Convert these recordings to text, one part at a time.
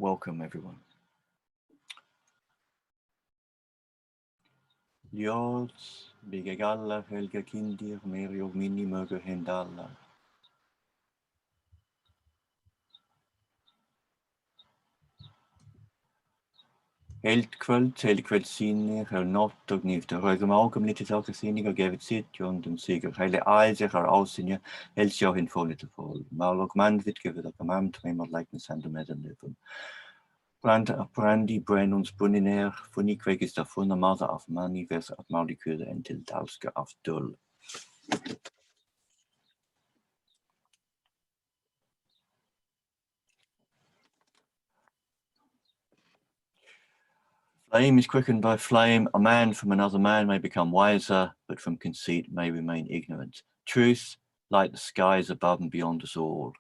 Welcome, everyone. Ljuds, bigagalla, helga kindir, meriog mini möger hendalla. Helkvöld sinni, not og nifte, røgum águm litis áka sinniga gefið sitt jóndum sigur, heile æsir har ásinja, helsjá hinn fólita fól, málog mannvitt gefið áka mamt, meimar lækna sandu meðanlöfum. Brandi brenn ons buniner, funikveg is da funna maza af mani vers at malikure en til dalska af dull. Flame is quickened by flame. A man from another man may become wiser, but from conceit may remain ignorant. Truth, like the skies above and beyond us all.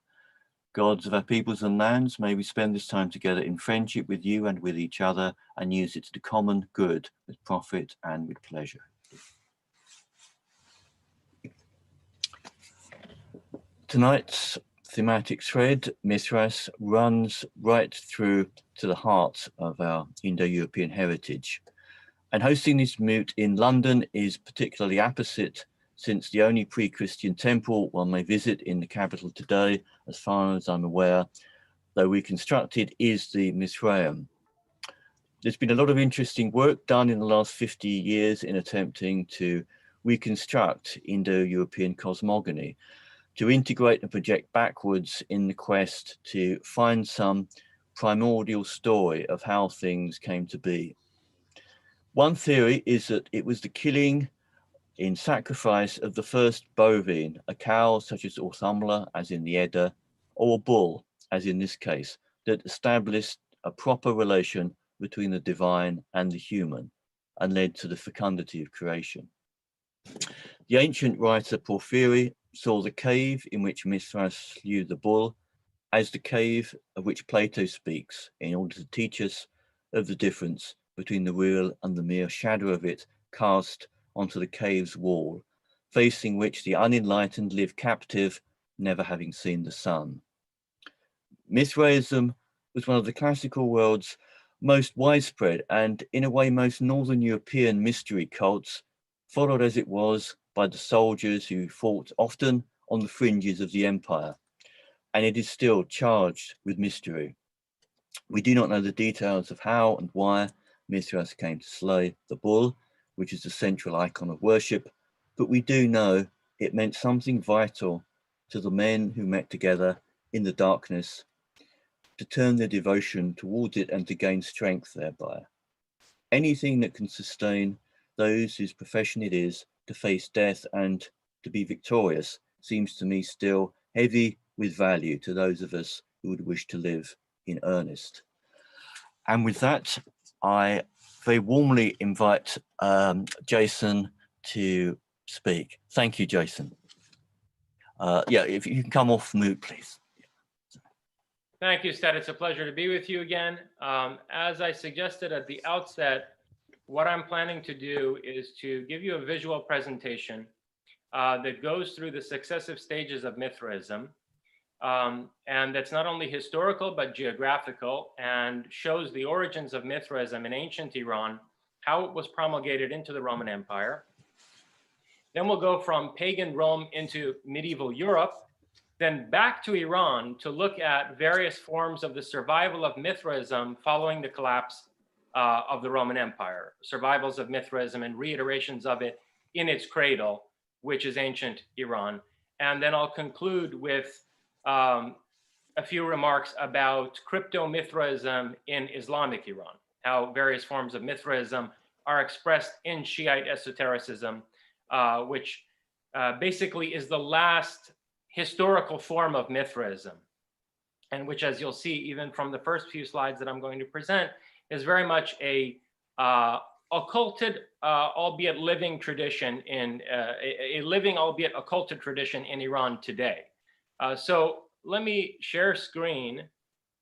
Gods of our peoples and lands, may we spend this time together in friendship with you and with each other, and use it to the common good with profit and with pleasure. Tonight's thematic thread, Mithras, runs right through to the heart of our Indo-European heritage. And hosting this moot in London is particularly apposite, since the only pre-Christian temple one may visit in the capital today, as far as I'm aware, though reconstructed, is the Mithraeum. There's been a lot of interesting work done in the last 50 years in attempting to reconstruct Indo-European cosmogony, to integrate and project backwards in the quest to find some primordial story of how things came to be. One theory is that it was the killing in sacrifice of the first bovine, a cow such as Orthumla, as in the Edda, or a bull, as in this case, that established a proper relation between the divine and the human and led to the fecundity of creation. The ancient writer Porphyry saw the cave in which Mithras slew the bull as the cave of which Plato speaks, in order to teach us of the difference between the real and the mere shadow of it cast onto the cave's wall, facing which the unenlightened live captive, never having seen the sun. Mithraism was one of the classical world's most widespread and, in a way, most Northern European mystery cults, followed as it was by the soldiers who fought often on the fringes of the empire, and it is still charged with mystery. We do not know the details of how and why Mithras came to slay the bull, which is the central icon of worship, but we do know it meant something vital to the men who met together in the darkness to turn their devotion towards it and to gain strength thereby. Anything that can sustain those whose profession it is to face death and to be victorious seems to me still heavy with value to those of us who would wish to live in earnest. And with that, I very warmly invite Jason to speak. Thank you, Jason. Yeah, if you can come off mute, please. Thank you, Sted. It's a pleasure to be with you again. As I suggested at the outset, what I'm planning to do is to give you a visual presentation that goes through the successive stages of Mithraism. And that's not only historical, but geographical, and shows the origins of Mithraism in ancient Iran, how it was promulgated into the Roman Empire. Then we'll go from pagan Rome into medieval Europe, then back to Iran to look at various forms of the survival of Mithraism following the collapse of the Roman Empire, survivals of Mithraism and reiterations of it in its cradle, which is ancient Iran. And then I'll conclude with a few remarks about crypto-Mithraism in Islamic Iran, how various forms of Mithraism are expressed in Shiite esotericism, which basically is the last historical form of Mithraism, and which, as you'll see, even from the first few slides that I'm going to present, is very much a occulted, albeit living tradition in a living, albeit occulted tradition in Iran today. So let me share screen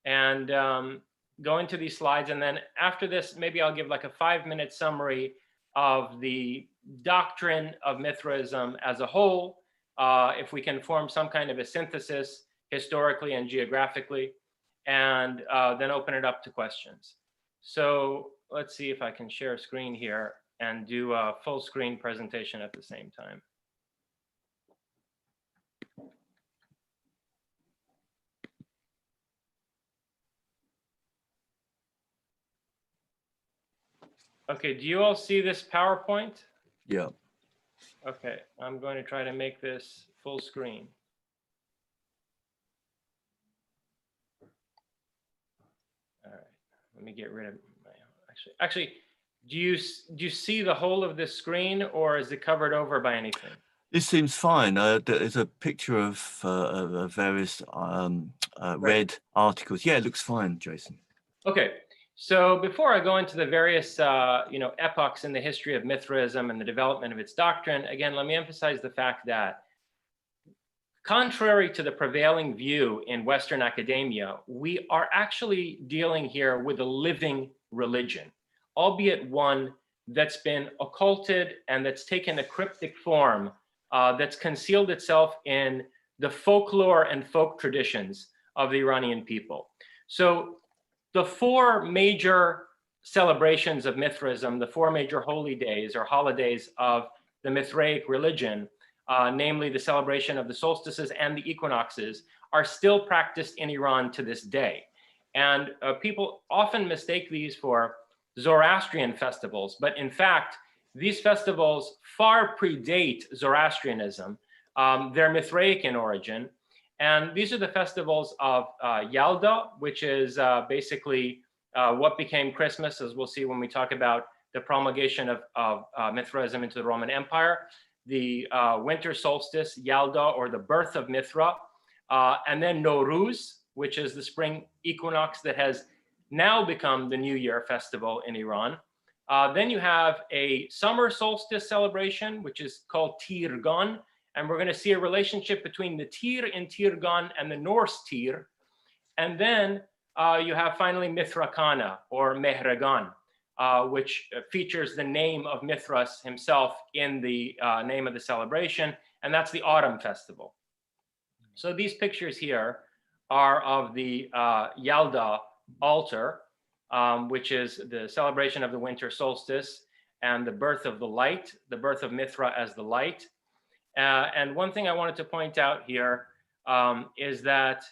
and go into these slides. And then after this, maybe I'll give like a 5-minute summary of the doctrine of Mithraism as a whole, if we can form some kind of a synthesis historically and geographically. and then open it up to questions. So let's see if I can share a screen here and do a full screen presentation at the same time. Okay, do you all see this PowerPoint? Yeah. Okay, I'm going to try to make this full screen. All right, let me get rid of my, actually, do you see the whole of this screen, or is it covered over by anything? This seems fine. There's a picture of various read articles. Yeah, it looks fine, Jason. Okay, so before I go into the various epochs in the history of Mithraism and the development of its doctrine, again, let me emphasize the fact that contrary to the prevailing view in Western academia, we are actually dealing here with a living religion, albeit one that's been occulted and that's taken a cryptic form that's concealed itself in the folklore and folk traditions of the Iranian people. So the four major celebrations of Mithraism, the four major holy days or holidays of the Mithraic religion, namely the celebration of the solstices and the equinoxes, are still practiced in Iran to this day. And people often mistake these for Zoroastrian festivals, but in fact, these festivals far predate Zoroastrianism. They're Mithraic in origin. And these are the festivals of Yalda, which is basically what became Christmas, as we'll see when we talk about the promulgation of Mithraism into the Roman Empire, the winter solstice, Yalda, or the birth of Mithra, and then Nowruz, which is the spring equinox that has now become the New Year festival in Iran. Then you have a summer solstice celebration, which is called Tirgan, and we're going to see a relationship between the Tir in Tirgan and the Norse Tir. And then you have finally Mithrakana or Mehragan, which features the name of Mithras himself in the name of the celebration, and that's the autumn festival. So these pictures here are of the Yalda altar, which is the celebration of the winter solstice and the birth of the light, the birth of Mithra as the light. And one thing I wanted to point out here is that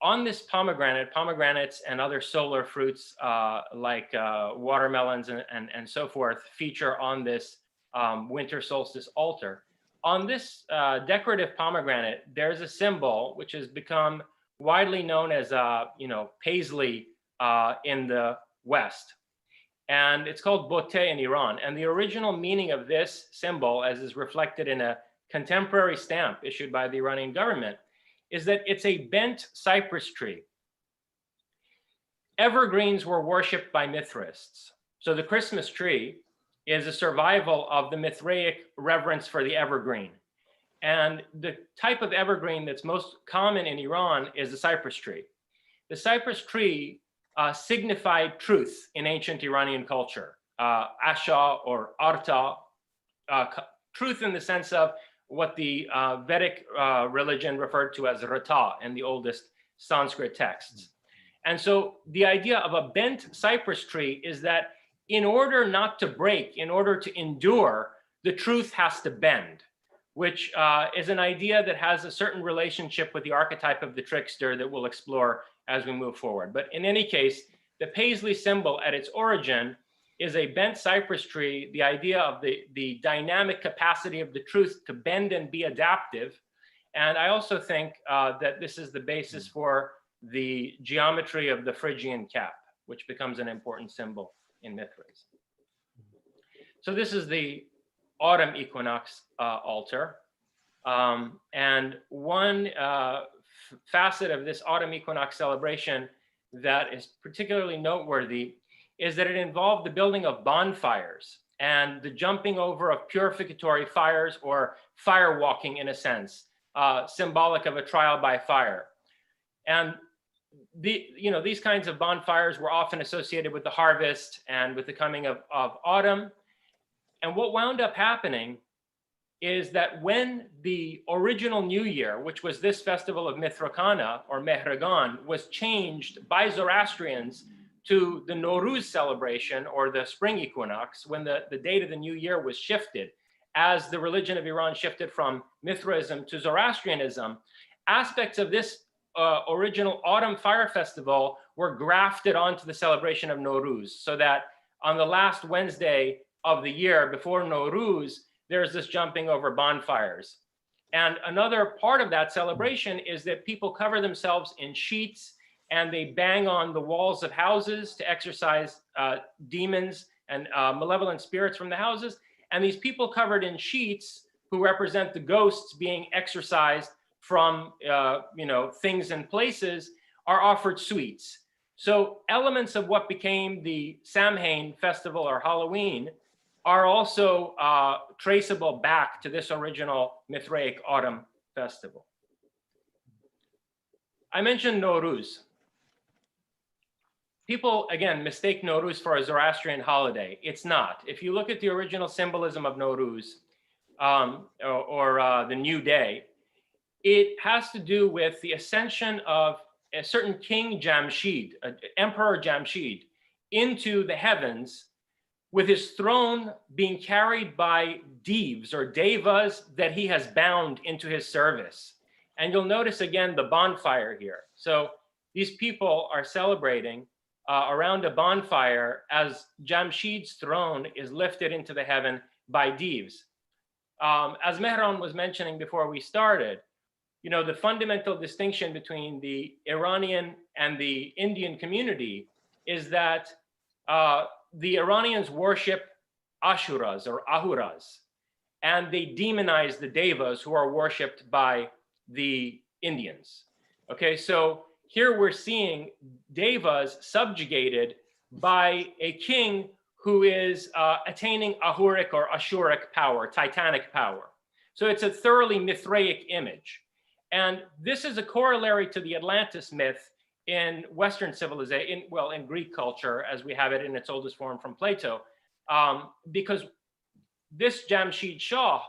on this pomegranates and other solar fruits like watermelons and so forth feature on this winter solstice altar. On this decorative pomegranate, there's a symbol which has become widely known as paisley in the West. And it's called bote in Iran. And the original meaning of this symbol, as is reflected in a contemporary stamp issued by the Iranian government, is that it's a bent cypress tree. Evergreens were worshipped by Mithraists. So the Christmas tree is a survival of the Mithraic reverence for the evergreen. And the type of evergreen that's most common in Iran is the cypress tree. The cypress tree signified truth in ancient Iranian culture. Asha or Arta, truth in the sense of what the Vedic religion referred to as Rata in the oldest Sanskrit texts. And so the idea of a bent cypress tree is that in order not to break, in order to endure, the truth has to bend, which is an idea that has a certain relationship with the archetype of the trickster that we'll explore as we move forward. But in any case, the paisley symbol at its origin is a bent cypress tree, the idea of the dynamic capacity of the truth to bend and be adaptive. And I also think that this is the basis for the geometry of the Phrygian cap, which becomes an important symbol in Mithras. So this is the autumn equinox altar. And one facet of this autumn equinox celebration that is particularly noteworthy is that it involved the building of bonfires and the jumping over of purificatory fires, or fire walking in a sense, symbolic of a trial by fire. And these kinds of bonfires were often associated with the harvest and with the coming of autumn. And what wound up happening is that when the original New Year, which was this festival of Mithrakana or Mehragan, was changed by Zoroastrians to the Nowruz celebration or the spring equinox, when the date of the New Year was shifted, as the religion of Iran shifted from Mithraism to Zoroastrianism, aspects of this original autumn fire festival were grafted onto the celebration of Nowruz, so that on the last Wednesday of the year before Nowruz, there's this jumping over bonfires. And another part of that celebration is that people cover themselves in sheets and they bang on the walls of houses to exorcise demons and malevolent spirits from the houses. And these people covered in sheets, who represent the ghosts being exorcised from things and places, are offered sweets. So elements of what became the Samhain festival or Halloween are also traceable back to this original Mithraic autumn festival. I mentioned Nowruz. People, again, mistake Nowruz for a Zoroastrian holiday. It's not. If you look at the original symbolism of Nowruz, or the new day, it has to do with the ascension of a certain King Jamshid, Emperor Jamshid, into the heavens, with his throne being carried by devs or devas that he has bound into his service. And you'll notice again the bonfire here. So these people are celebrating around a bonfire as Jamshid's throne is lifted into the heaven by devs. As Mehran was mentioning before we started, the fundamental distinction between the Iranian and the Indian community is that the Iranians worship Ashuras or Ahuras, and they demonize the Devas, who are worshipped by the Indians. Okay, so here we're seeing Devas subjugated by a king who is attaining Ahuric or Ashuric power, Titanic power. So it's a thoroughly Mithraic image. And this is a corollary to the Atlantis myth in Western civilization, in Greek culture, as we have it in its oldest form from Plato, because this Jamshid Shah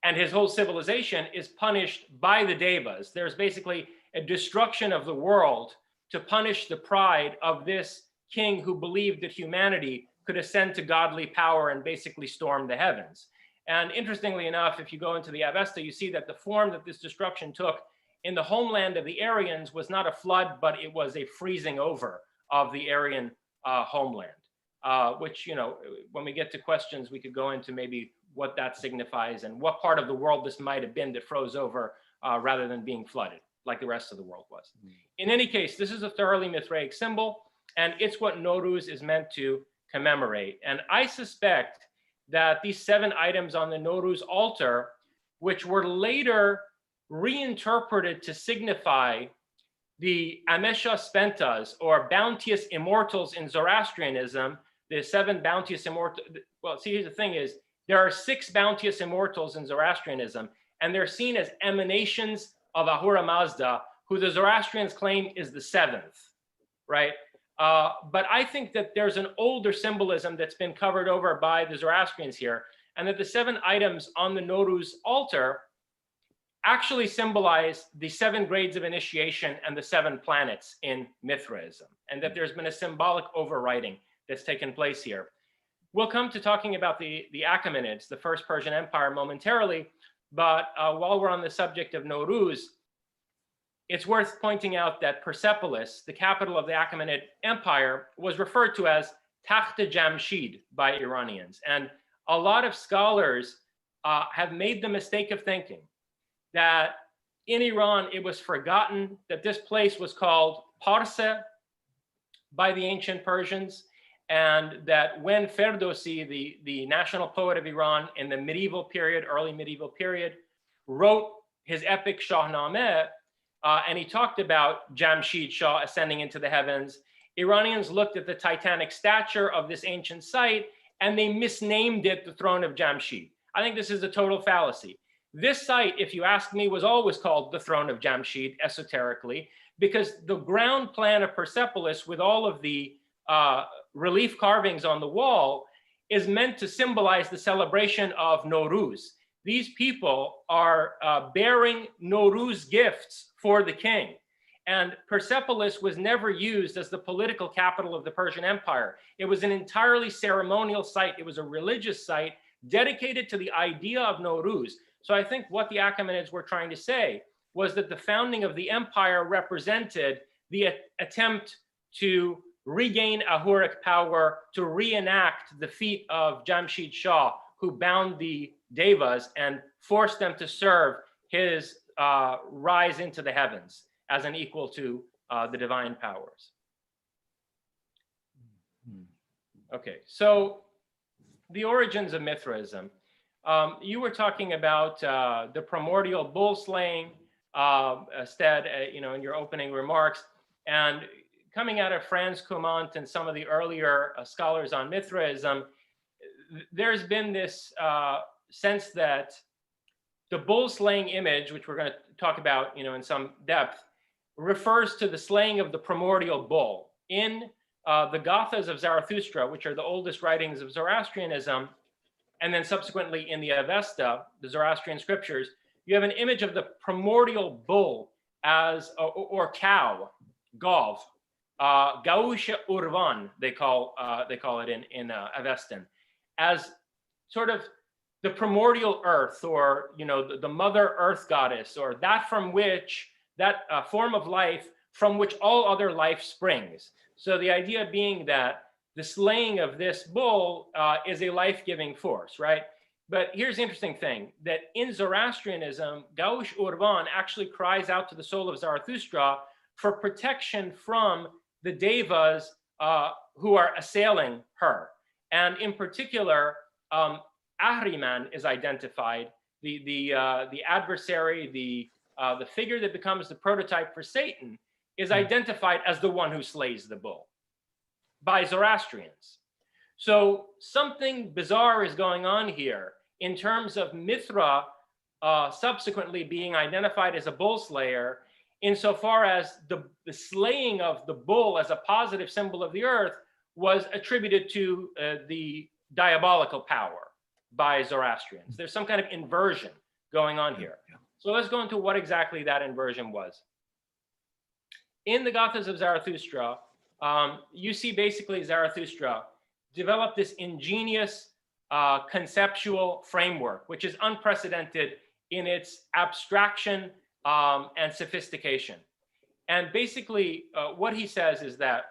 and his whole civilization is punished by the Devas. There's basically a destruction of the world to punish the pride of this king who believed that humanity could ascend to godly power and basically storm the heavens. And interestingly enough, if you go into the Avesta, you see that the form that this destruction took in the homeland of the Aryans was not a flood, but it was a freezing over of the Aryan homeland, which, when we get to questions, we could go into maybe what that signifies and what part of the world this might have been that froze over rather than being flooded like the rest of the world was. In any case, this is a thoroughly Mithraic symbol, and it's what Nowruz is meant to commemorate. And I suspect that these 7 items on the Nowruz altar, which were later reinterpreted to signify the Amesha Spentas, or bounteous immortals in Zoroastrianism, the 7 bounteous immortals. Well, see, here's the thing is, there are 6 bounteous immortals in Zoroastrianism, and they're seen as emanations of Ahura Mazda, who the Zoroastrians claim is the 7th, right? But I think that there's an older symbolism that's been covered over by the Zoroastrians here, and that the 7 items on the Nowruz altar actually symbolize the 7 grades of initiation and the 7 planets in Mithraism, and that there's been a symbolic overwriting that's taken place here. We'll come to talking about the Achaemenids, the First Persian Empire, momentarily, but while we're on the subject of Nowruz, it's worth pointing out that Persepolis, the capital of the Achaemenid Empire, was referred to as Takht-e Jamshid by Iranians. And a lot of scholars have made the mistake of thinking that in Iran, it was forgotten that this place was called Parse by the ancient Persians, and that when Ferdowsi, the national poet of Iran in the medieval period, early medieval period, wrote his epic Shahnameh, and he talked about Jamshid Shah ascending into the heavens, Iranians looked at the titanic stature of this ancient site and they misnamed it the throne of Jamshid. I think this is a total fallacy. This site, if you ask me, was always called the throne of Jamshid esoterically, because the ground plan of Persepolis with all of the relief carvings on the wall is meant to symbolize the celebration of Nowruz. these people are bearing Nowruz gifts for the king. And Persepolis was never used as the political capital of the Persian Empire. It was an entirely ceremonial site. It was a religious site dedicated to the idea of Nowruz. So I think what the Achaemenids were trying to say was that the founding of the empire represented the attempt to regain Ahuric power, to reenact the feat of Jamshid Shah, who bound the Devas and forced them to serve his rise into the heavens as an equal to the divine powers. Okay, so the origins of Mithraism. You were talking about the primordial bull slaying, Stead, in your opening remarks, and coming out of Franz Cumont and some of the earlier scholars on Mithraism, there's been this sense that the bull slaying image, which we're going to talk about, in some depth, refers to the slaying of the primordial bull. In the Gathas of Zarathustra, which are the oldest writings of Zoroastrianism, and then subsequently in the Avesta, the Zoroastrian scriptures, you have an image of the primordial bull as, or cow, Gov, Gausha Urvan, they call it in Avestan, as sort of the primordial earth, or the mother earth goddess, or that form of life from which all other life springs. So the idea being that the slaying of this bull is a life-giving force, right? But here's the interesting thing, that in Zoroastrianism, Gaush Urvan actually cries out to the soul of Zarathustra for protection from the devas who are assailing her. And in particular, Ahriman is identified, the adversary, the figure that becomes the prototype for Satan, is identified as the one who slays the bull by Zoroastrians. So something bizarre is going on here in terms of Mithra subsequently being identified as a bull slayer, insofar as the slaying of the bull as a positive symbol of the earth was attributed to the diabolical power by Zoroastrians. There's some kind of inversion going on here. So let's go into what exactly that inversion was. In the Gathas of Zarathustra, you see basically Zarathustra develop this ingenious conceptual framework, which is unprecedented in its abstraction and sophistication. And basically what he says is that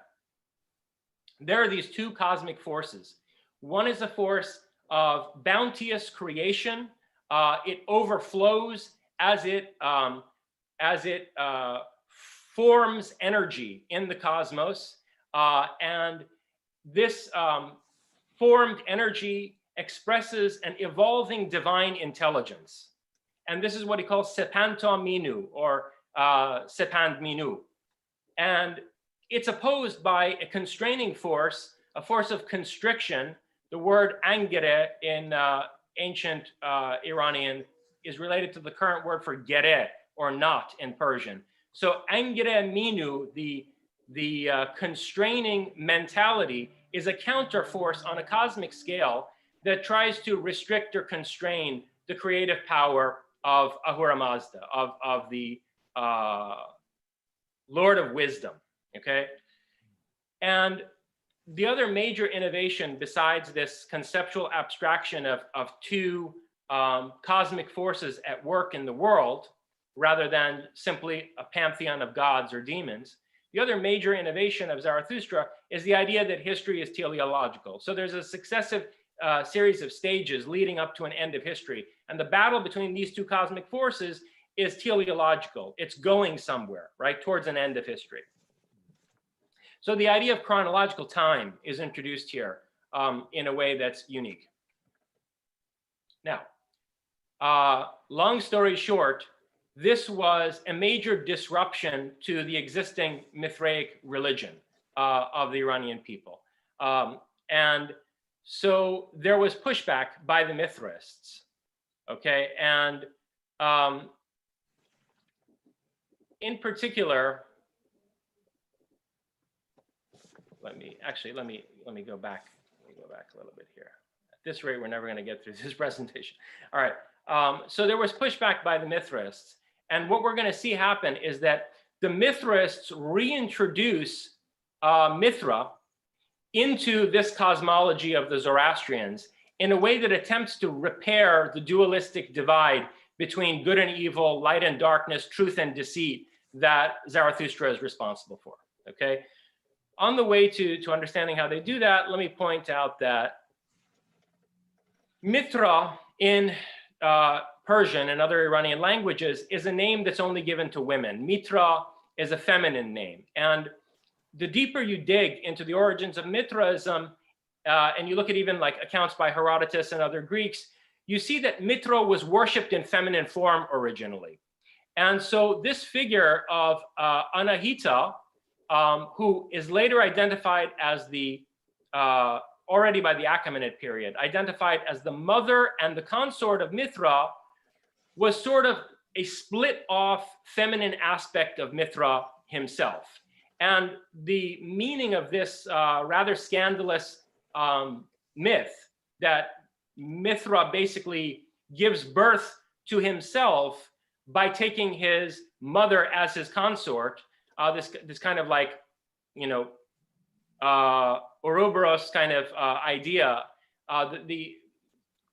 there are these two cosmic forces. One is a force of bounteous creation. It overflows as it forms energy in the cosmos, and this formed energy expresses an evolving divine intelligence. And this is what he calls Sepanto Minu, or Sepand Minu. And it's opposed by a constraining force, a force of constriction. The word angere in ancient Iranian is related to the current word for gere, or not, in Persian. So angere minu, the constraining mentality, is a counterforce on a cosmic scale that tries to restrict or constrain the creative power of Ahura Mazda, of the Lord of Wisdom, okay? And the other major innovation besides this conceptual abstraction of two cosmic forces at work in the world, rather than simply a pantheon of gods or demons, the other major innovation of Zarathustra is the idea that history is teleological. So there's a successive series of stages leading up to an end of history. And the battle between these two cosmic forces is teleological. It's going somewhere, right, towards an end of history. So the idea of chronological time is introduced here in a way that's unique. Now, long story short, this was a major disruption to the existing Mithraic religion of the Iranian people. And so there was pushback by the Mithraists, okay? And in particular, let me go back. Let me go back a little bit here. At this rate, we're never going to get through this presentation. All right. So there was pushback by the Mithrists. And what we're going to see happen is that the Mithrists reintroduce Mithra into this cosmology of the Zoroastrians in a way that attempts to repair the dualistic divide between good and evil, light and darkness, truth and deceit that Zarathustra is responsible for, okay? On the way to understanding how they do that, let me point out that Mithra in Persian and other Iranian languages is a name that's only given to women. Mithra is a feminine name. And the deeper you dig into the origins of Mithraism, and you look at even like accounts by Herodotus and other Greeks, you see that Mithra was worshipped in feminine form originally. And so this figure of Anahita, who is later identified as the, already by the Achaemenid period, identified as the mother and the consort of Mithra, was sort of a split off feminine aspect of Mithra himself. And the meaning of this rather scandalous myth that Mithra basically gives birth to himself by taking his mother as his consort, this kind of like, you know, Ouroboros kind of idea. The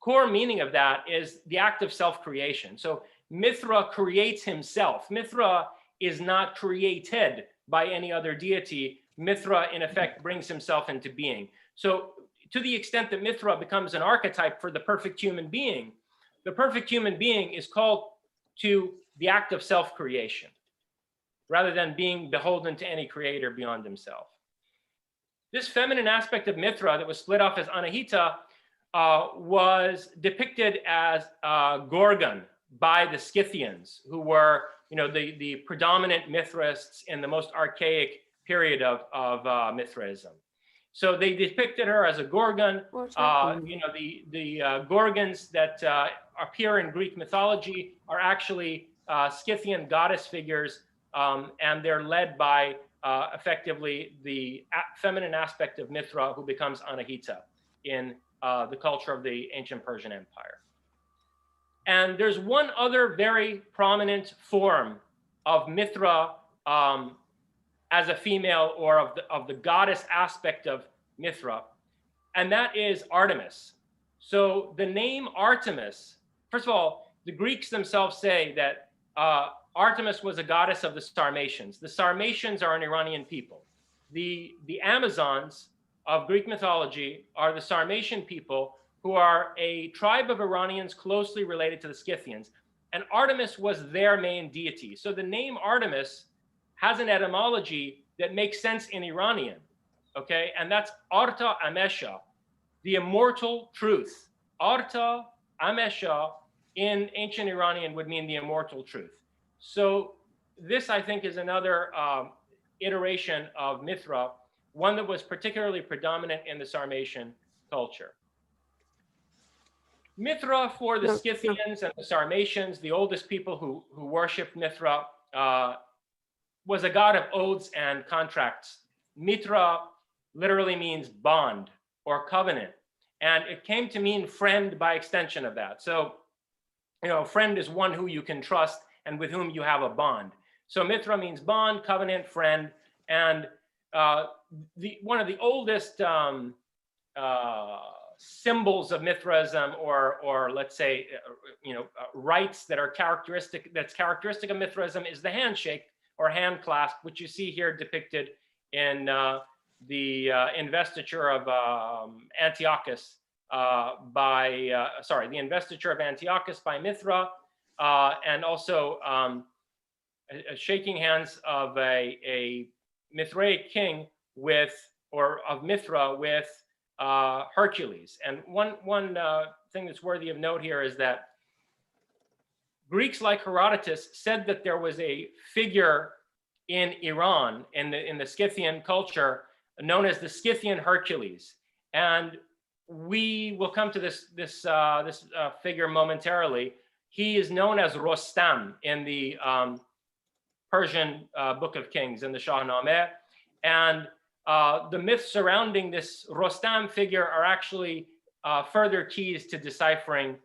core meaning of that is the act of self-creation. So Mithra creates himself. Mithra is not created by any other deity. Mithra, in effect, brings himself into being. So to the extent that Mithra becomes an archetype for the perfect human being, the perfect human being is called to the act of self-creation, rather than being beholden to any creator beyond himself. This feminine aspect of Mithra that was split off as Anahita was depicted as Gorgon by the Scythians, who were, you know, the predominant Mithrists in the most archaic period of Mithraism. So they depicted her as a Gorgon. You know, the Gorgons that appear in Greek mythology are actually Scythian goddess figures, and they're led by effectively the feminine aspect of Mithra, who becomes Anahita in the culture of the ancient Persian Empire. And there's one other very prominent form of Mithra as a female, or of the goddess aspect of Mithra, and that is Artemis. So the name Artemis, first of all, the Greeks themselves say that Artemis was a goddess of the Sarmatians. The Sarmatians are an Iranian people. The Amazons of Greek mythology are the Sarmatian people, who are a tribe of Iranians closely related to the Scythians. And Artemis was their main deity. So the name Artemis has an etymology that makes sense in Iranian, okay? And that's Arta Amesha, the immortal truth. Arta Amesha in ancient Iranian would mean the immortal truth. So this, I think, is another iteration of Mithra, one that was particularly predominant in the Sarmatian culture. Mithra for the Scythians and the Sarmatians, the oldest people who worshipped Mithra, was a god of oaths and contracts. Mithra literally means bond or covenant, and it came to mean friend by extension of that. So, you know, a friend is one who you can trust and with whom you have a bond. So Mithra means bond, covenant, friend, and one of the oldest symbols of Mithraism, or let's say, rites that are characteristic of Mithraism, is the handshake or hand clasp, which you see here depicted in the investiture of Antiochus the investiture of Antiochus by Mithra, and also shaking hands of a Mithraic king of Mithra with Hercules. And one thing that's worthy of note here is that Greeks like Herodotus said that there was a figure in Iran, in the Scythian culture, known as the Scythian Hercules. And we will come to this figure momentarily. He is known as Rostam in the Persian Book of Kings, in the Shahnameh. And the myths surrounding this Rostam figure are actually further keys to deciphering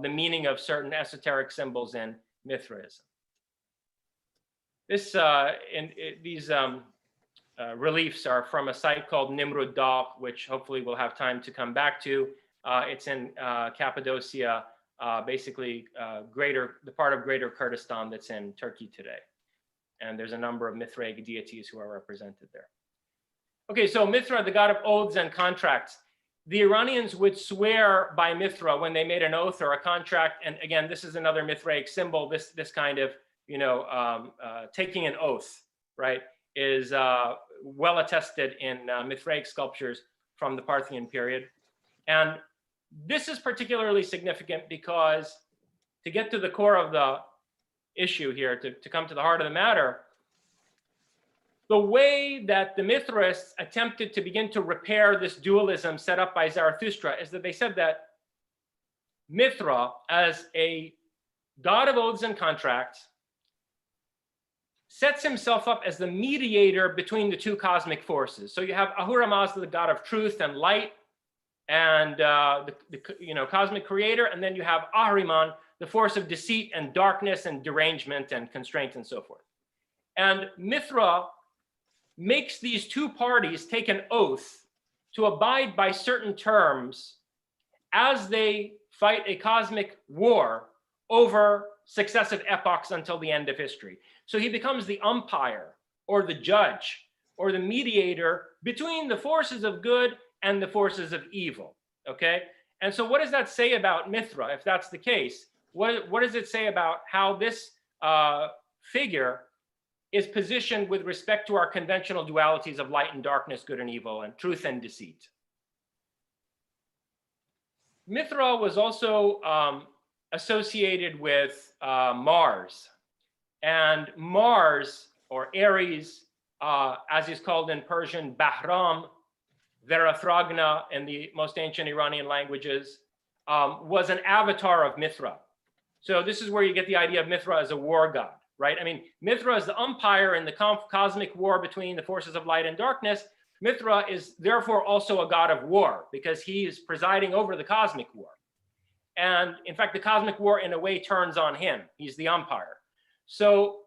the meaning of certain esoteric symbols in Mithraism. These reliefs are from a site called Nimrud Dagh, which hopefully we'll have time to come back to. It's in Cappadocia, basically the part of Greater Kurdistan that's in Turkey today. And there's a number of Mithraic deities who are represented there. Okay, so Mithra, the god of oaths and contracts. The Iranians would swear by Mithra when they made an oath or a contract. And again, this is another Mithraic symbol. This kind of, taking an oath, right, is well attested in Mithraic sculptures from the Parthian period. And this is particularly significant because, to get to the core of the issue here, to come to the heart of the matter, the way that the Mithraists attempted to begin to repair this dualism set up by Zarathustra is that they said that Mithra, as a god of oaths and contracts, sets himself up as the mediator between the two cosmic forces. So you have Ahura Mazda, the god of truth and light, and the cosmic creator, and then you have Ahriman, the force of deceit and darkness and derangement and constraint and so forth. And Mithra makes these two parties take an oath to abide by certain terms as they fight a cosmic war over successive epochs until the end of history. So he becomes the umpire or the judge or the mediator between the forces of good and the forces of evil, okay? And so what does that say about Mithra, if that's the case? What does it say about how this figure is positioned with respect to our conventional dualities of light and darkness, good and evil, and truth and deceit? Mithra was also associated with Mars. And Mars, or Ares, as he's called in Persian, Bahram, Verathragna in the most ancient Iranian languages, was an avatar of Mithra. So this is where you get the idea of Mithra as a war god, right? I mean, Mithra is the umpire in the cosmic war between the forces of light and darkness. Mithra is therefore also a god of war because he is presiding over the cosmic war. And in fact, the cosmic war in a way turns on him. He's the umpire. So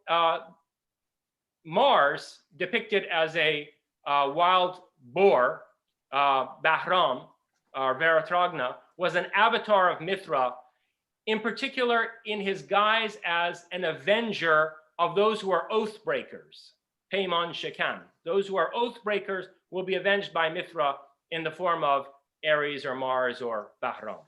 Mars, depicted as a wild boar, Bahram, or Verathragna, was an avatar of Mithra, in particular in his guise as an avenger of those who are oath breakers, Peyman Shekan. Those who are oath breakers will be avenged by Mithra in the form of Ares or Mars or Bahram.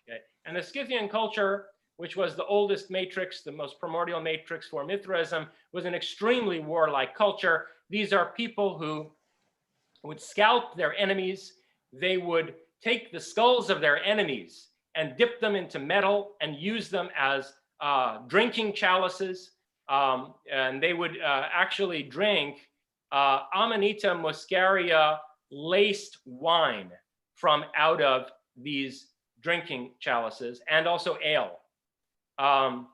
Okay? And the Scythian culture, which was the oldest matrix, the most primordial matrix for Mithraism, was an extremely warlike culture. These are people who would scalp their enemies. They would take the skulls of their enemies and dip them into metal and use them as drinking chalices. And they would actually drink Amanita muscaria laced wine from out of these drinking chalices, and also ale. And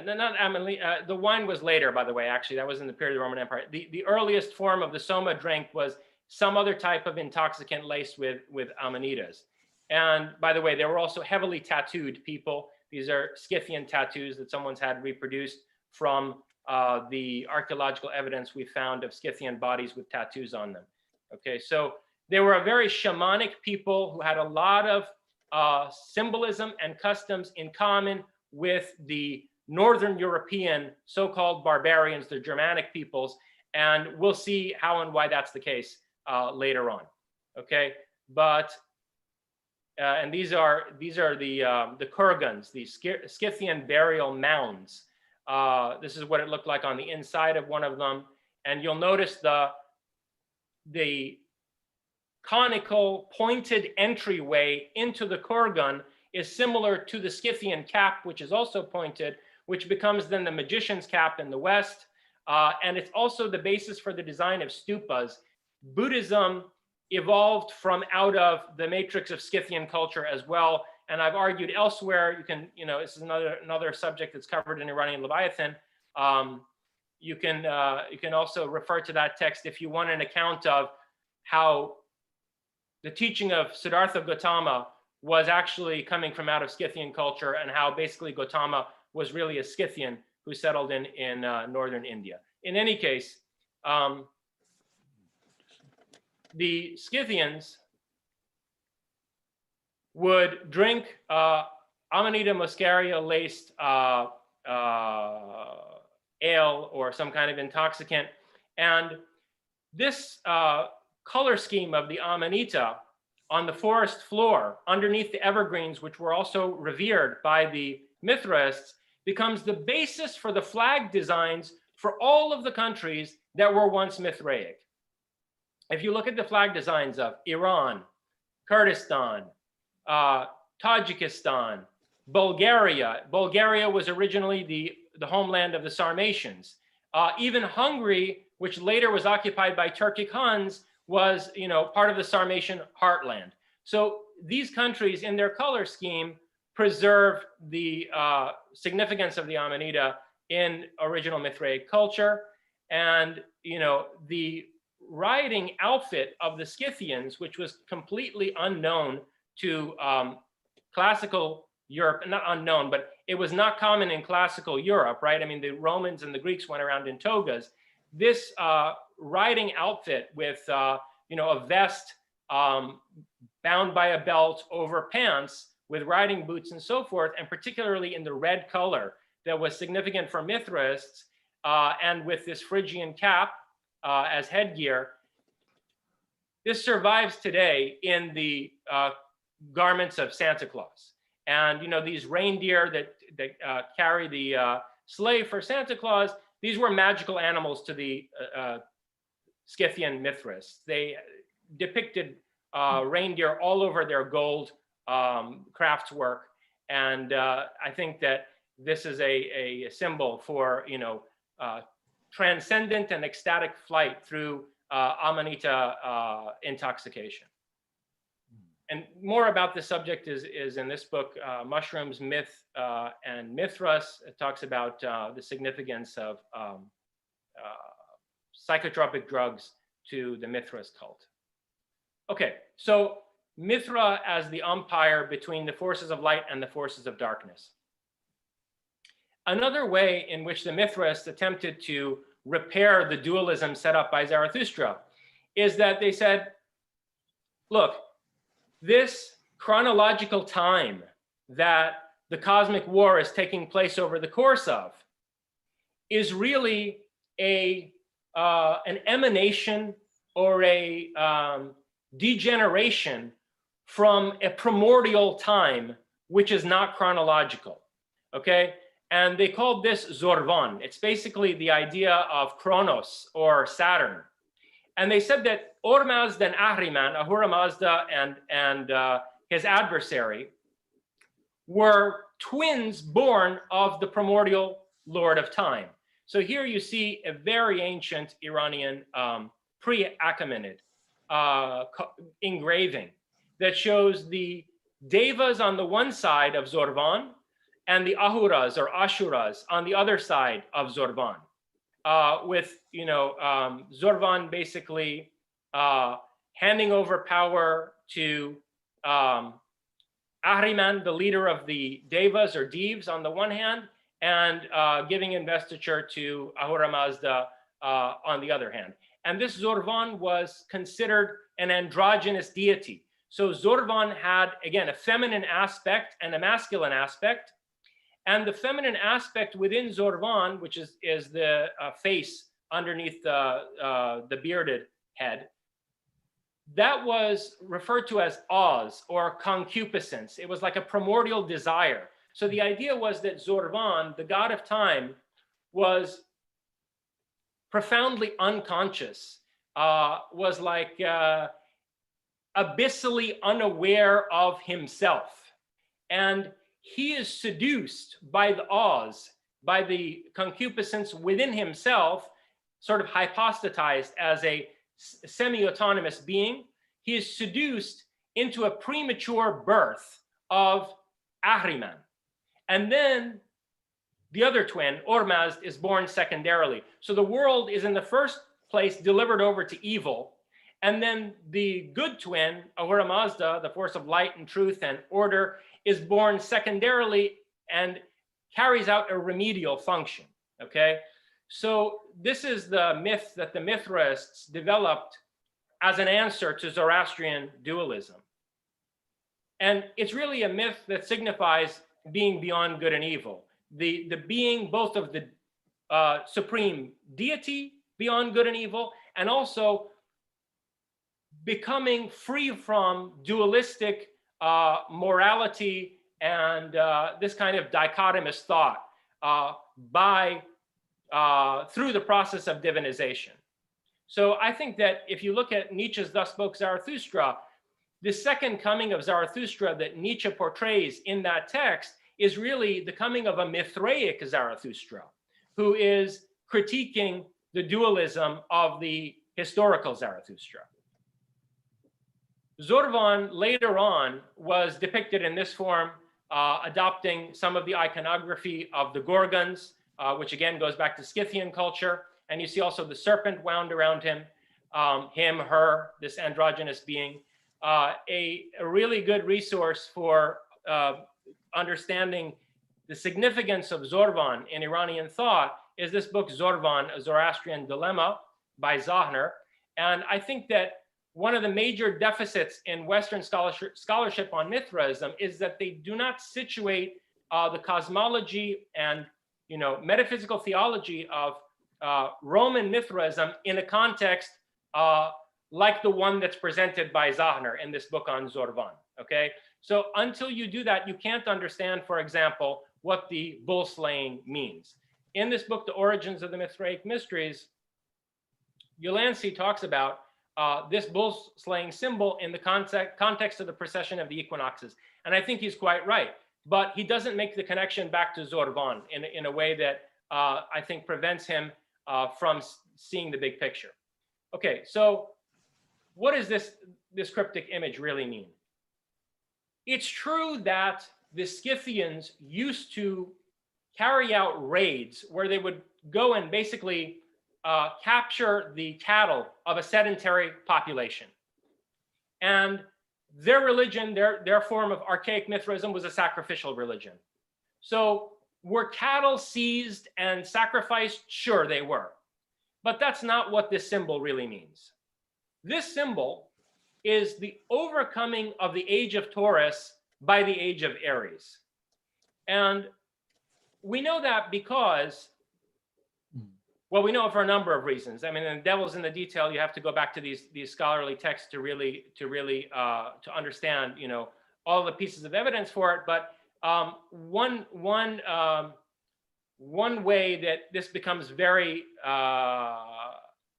then not Amanita, the wine was later, by the way, actually, that was in the period of the Roman Empire. The earliest form of the soma drink was some other type of intoxicant laced with amanitas. And by the way, they were also heavily tattooed people. These are Scythian tattoos that someone's had reproduced from the archaeological evidence we found of Scythian bodies with tattoos on them. Okay, so they were a very shamanic people who had a lot of symbolism and customs in common with the Northern European so-called barbarians, the Germanic peoples, and we'll see how and why that's the case later on. Okay, but and these are the kurgans, the Scythian burial mounds. This is what it looked like on the inside of one of them, and you'll notice the conical pointed entryway into the kurgan is similar to the Scythian cap, which is also pointed, which becomes then the magician's cap in the West. And it's also the basis for the design of stupas. Buddhism evolved from out of the matrix of Scythian culture as well. And I've argued elsewhere, you can, this is another subject that's covered in Iranian Leviathan. You can also refer to that text if you want an account of how the teaching of Siddhartha Gautama was actually coming from out of Scythian culture, and how basically Gautama was really a Scythian who settled in northern India. In any case, the Scythians would drink Amanita muscaria laced ale or some kind of intoxicant. And this color scheme of the Amanita on the forest floor underneath the evergreens, which were also revered by the Mithraists, becomes the basis for the flag designs for all of the countries that were once Mithraic. If you look at the flag designs of Iran, Kurdistan, Tajikistan, Bulgaria. Bulgaria was originally the homeland of the Sarmatians. Even Hungary, which later was occupied by Turkic Huns, was, part of the Sarmatian heartland. So these countries, in their color scheme, preserve the significance of the Amanita in original Mithraic culture. And, the riding outfit of the Scythians, which was completely unknown to classical Europe, not unknown, but it was not common in classical Europe, right? I mean, the Romans and the Greeks went around in togas. This riding outfit with, a vest bound by a belt over pants with riding boots and so forth, and particularly in the red color that was significant for Mithraists, and with this Phrygian cap as headgear. This survives today in the garments of Santa Claus. And, these reindeer that carry the sleigh for Santa Claus, these were magical animals to the Scythian Mithras. They depicted reindeer all over their gold crafts work. And I think that this is a symbol for, transcendent and ecstatic flight through Amanita intoxication. And more about this subject is in this book, Mushrooms, Myth, and Mithras. It talks about the significance of psychotropic drugs to the Mithras cult. Okay, so Mithra as the umpire between the forces of light and the forces of darkness. Another way in which the Mithraists attempted to repair the dualism set up by Zarathustra is that they said, look, this chronological time that the cosmic war is taking place over the course of is really an emanation or a degeneration from a primordial time, which is not chronological, okay? And they called this Zorvan. It's basically the idea of Kronos or Saturn. And they said that Ormazd and Ahriman, Ahura Mazda and his adversary, were twins born of the primordial Lord of Time. So here you see a very ancient Iranian pre-Achaemenid engraving that shows the Devas on the one side of Zorvan and the Ahuras or Ashuras on the other side of Zorvan. With Zorvan basically handing over power to Ahriman, the leader of the Devas or Devs on the one hand, and giving investiture to Ahura Mazda on the other hand. And this Zorvan was considered an androgynous deity. So Zorvan had, again, a feminine aspect and a masculine aspect. And the feminine aspect within Zorvan, which is the face underneath the bearded head, that was referred to as Oz or concupiscence. It was like a primordial desire. So the idea was that Zorvan, the god of time, was profoundly unconscious, was like abyssally unaware of himself. And he is seduced by the Oz, by the concupiscence within himself, sort of hypostatized as a semi-autonomous being. He is seduced into a premature birth of Ahriman. And then the other twin, Ormazd, is born secondarily. So the world is in the first place delivered over to evil. And then the good twin, Ahura Mazda, the force of light and truth and order, is born secondarily and carries out a remedial function, okay? So this is the myth that the Mithraists developed as an answer to Zoroastrian dualism. And it's really a myth that signifies being beyond good and evil. The being both of the supreme deity beyond good and evil, and also becoming free from dualistic morality and this kind of dichotomous thought through the process of divinization. So I think that if you look at Nietzsche's Thus Spoke Zarathustra, the second coming of Zarathustra that Nietzsche portrays in that text is really the coming of a Mithraic Zarathustra, who is critiquing the dualism of the historical Zarathustra. Zorvan later on was depicted in this form, adopting some of the iconography of the Gorgons, which again goes back to Scythian culture. And you see also the serpent wound around him, him, her, this androgynous being. A really good resource for understanding the significance of Zorvan in Iranian thought is this book, Zorvan, A Zoroastrian Dilemma by Zahner. And I think that one of the major deficits in Western scholarship on Mithraism is that they do not situate the cosmology and metaphysical theology of Roman Mithraism in a context like the one that's presented by Zahner in this book on Zorvan, okay? So until you do that, you can't understand, for example, what the bull slaying means. In this book, The Origins of the Mithraic Mysteries, Ulansey talks about this bull slaying symbol in the context of the precession of the equinoxes. And I think he's quite right, but he doesn't make the connection back to Zorvan in a way that I think prevents him from seeing the big picture. Okay, so what does this cryptic image really mean? It's true that the Scythians used to carry out raids where they would go and basically capture the cattle of a sedentary population. And their religion, their form of archaic Mithraism was a sacrificial religion. So were cattle seized and sacrificed? Sure, they were. But that's not what this symbol really means. This symbol is the overcoming of the age of Taurus by the age of Aries. And we know that because, well, we know it for a number of reasons. I mean, the devil's in the detail. You have to go back to these scholarly texts to really to understand, all the pieces of evidence for it. But one way that this becomes very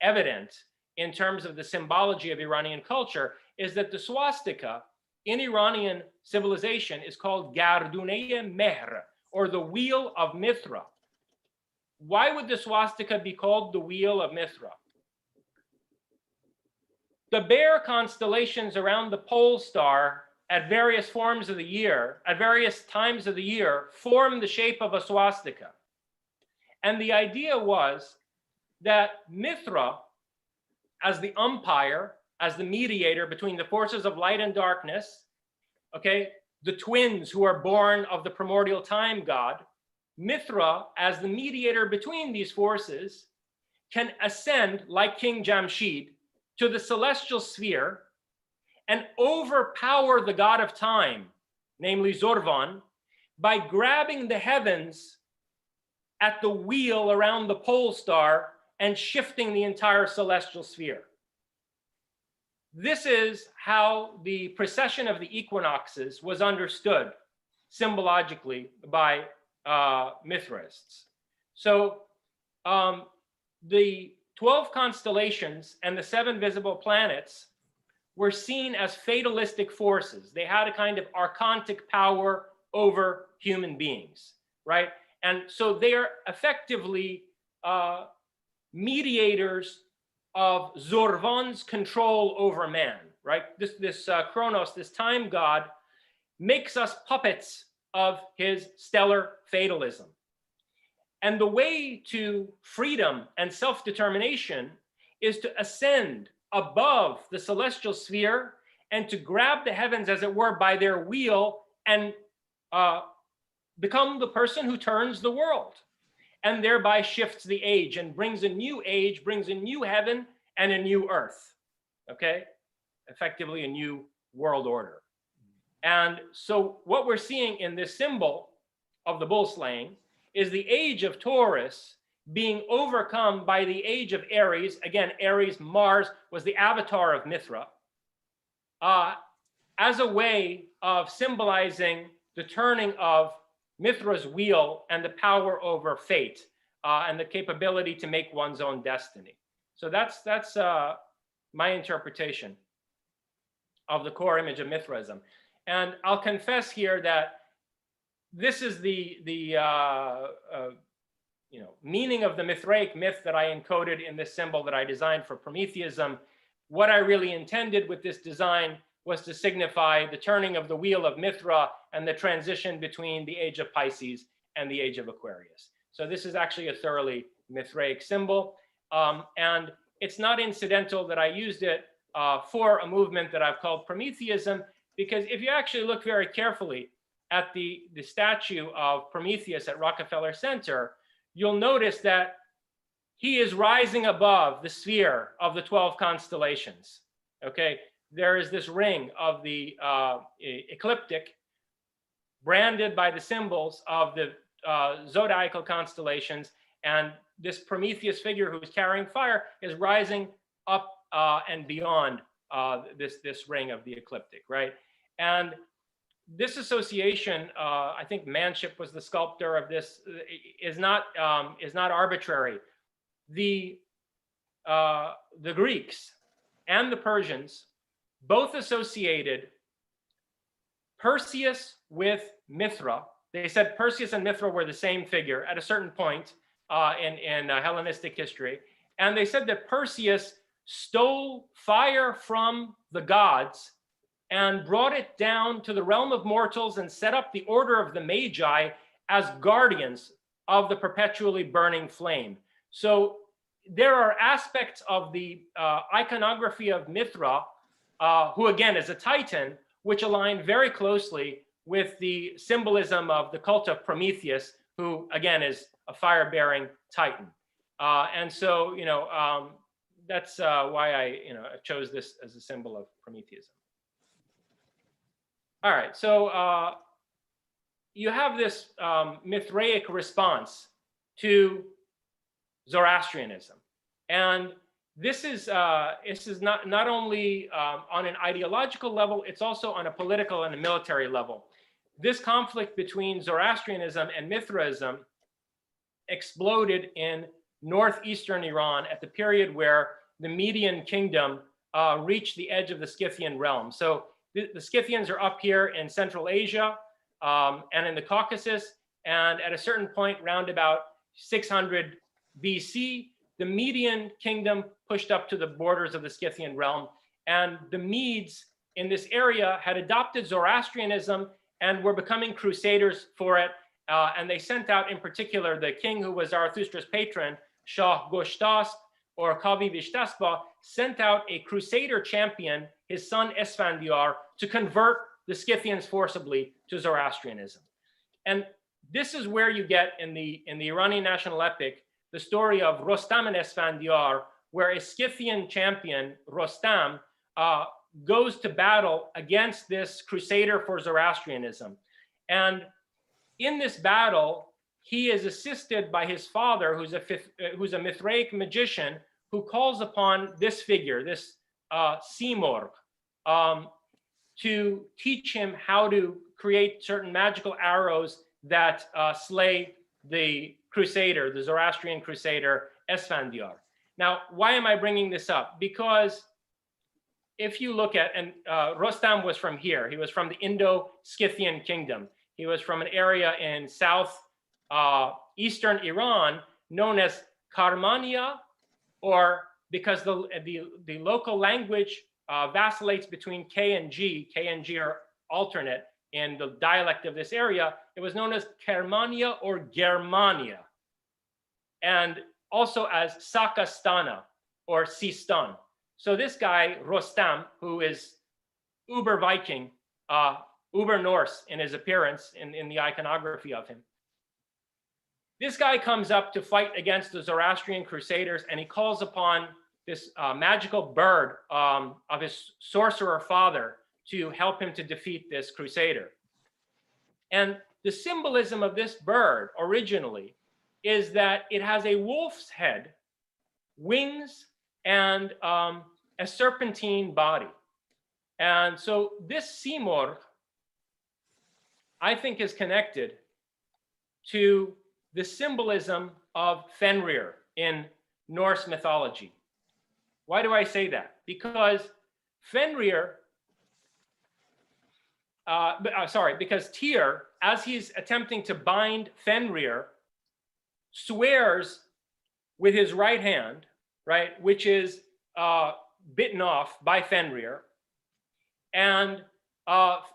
evident in terms of the symbology of Iranian culture is that the swastika in Iranian civilization is called Garduneye Mehr, or the Wheel of Mithra. Why would the swastika be called the Wheel of Mithra? The bear constellations around the pole star at various times of the year, form the shape of a swastika. And the idea was that Mithra, as the umpire, as the mediator between the forces of light and darkness, okay, the twins who are born of the primordial time god, Mithra, as the mediator between these forces, can ascend like King Jamshid to the celestial sphere and overpower the god of time, namely Zorvan, by grabbing the heavens at the wheel around the pole star and shifting the entire celestial sphere. This is how the precession of the equinoxes was understood symbologically by Mithraists. So the 12 constellations and the 7 visible planets were seen as fatalistic forces. They had a kind of archontic power over human beings, right? And so they are effectively mediators of Zorvan's control over man, right? This Kronos, this time god, makes us puppets of his stellar fatalism. And the way to freedom and self-determination is to ascend above the celestial sphere and to grab the heavens, as it were, by their wheel and become the person who turns the world and thereby shifts the age and brings a new age, brings a new heaven and a new earth, okay? Effectively a new world order. And so what we're seeing in this symbol of the bull slaying is the age of Taurus being overcome by the age of Aries. Again, Aries, Mars, was the avatar of Mithra, as a way of symbolizing the turning of Mithra's wheel and the power over fate and the capability to make one's own destiny. So that's my interpretation of the core image of Mithraism. And I'll confess here that this is the meaning of the Mithraic myth that I encoded in this symbol that I designed for Prometheism. What I really intended with this design was to signify the turning of the wheel of Mithra and the transition between the age of Pisces and the age of Aquarius. So this is actually a thoroughly Mithraic symbol. And it's not incidental that I used it for a movement that I've called Prometheism, because if you actually look very carefully at the statue of Prometheus at Rockefeller Center, you'll notice that he is rising above the sphere of the 12 constellations, okay? There is this ring of the ecliptic branded by the symbols of the zodiacal constellations, and this Prometheus figure who's carrying fire is rising up and beyond this ring of the ecliptic, right? And this association, I think Manship was the sculptor of this, is not arbitrary. The Greeks and the Persians both associated Perseus with Mithra. They said Perseus and Mithra were the same figure at a certain point in Hellenistic history. And they said that Perseus stole fire from the gods and brought it down to the realm of mortals and set up the order of the Magi as guardians of the perpetually burning flame. So there are aspects of the iconography of Mithra, who again is a Titan, which align very closely with the symbolism of the cult of Prometheus, who again is a fire-bearing Titan. And so, that's why I chose this as a symbol of Prometheism. All right, so you have this Mithraic response to Zoroastrianism, and this is not only on an ideological level, it's also on a political and a military level. This conflict between Zoroastrianism and Mithraism exploded in northeastern Iran at the period where the Median kingdom reached the edge of the Scythian realm. So the Scythians are up here in Central Asia and in the Caucasus, and at a certain point, round about 600 BC, the Median kingdom pushed up to the borders of the Scythian realm, and the Medes in this area had adopted Zoroastrianism and were becoming crusaders for it. And they sent out, in particular, the king who was Zarathustra's patron, Shah Goshtas, or Kavi Vishtaspa, sent out a crusader champion, his son Esfandiar, to convert the Scythians forcibly to Zoroastrianism. And this is where you get in the Iranian national epic the story of Rostam and Esfandiar, where a Scythian champion, Rostam, goes to battle against this crusader for Zoroastrianism. And in this battle, he is assisted by his father, who's a Mithraic magician, who calls upon this figure, this Simorg, to teach him how to create certain magical arrows that slay the crusader, the Zoroastrian crusader, Esfandiar. Now, why am I bringing this up? Because if you look at, and Rostam was from here, he was from the Indo-Scythian kingdom. He was from an area in eastern Iran known as Karmania, or because the local language vacillates between K and G are alternate in the dialect of this area, it was known as Kermania or Germania, and also as Sakastana or Sistan. So this guy, Rostam, who is uber Viking, uber Norse in his appearance, in the iconography of him. This guy comes up to fight against the Zoroastrian crusaders, and he calls upon this magical bird of his sorcerer father to help him to defeat this crusader. And the symbolism of this bird originally is that it has a wolf's head, wings, and a serpentine body. And so this Simorg, I think, is connected to the symbolism of Fenrir in Norse mythology. Why do I say that? Because Fenrir, because Tyr, as he's attempting to bind Fenrir, swears with his right hand, right, which is bitten off by Fenrir, and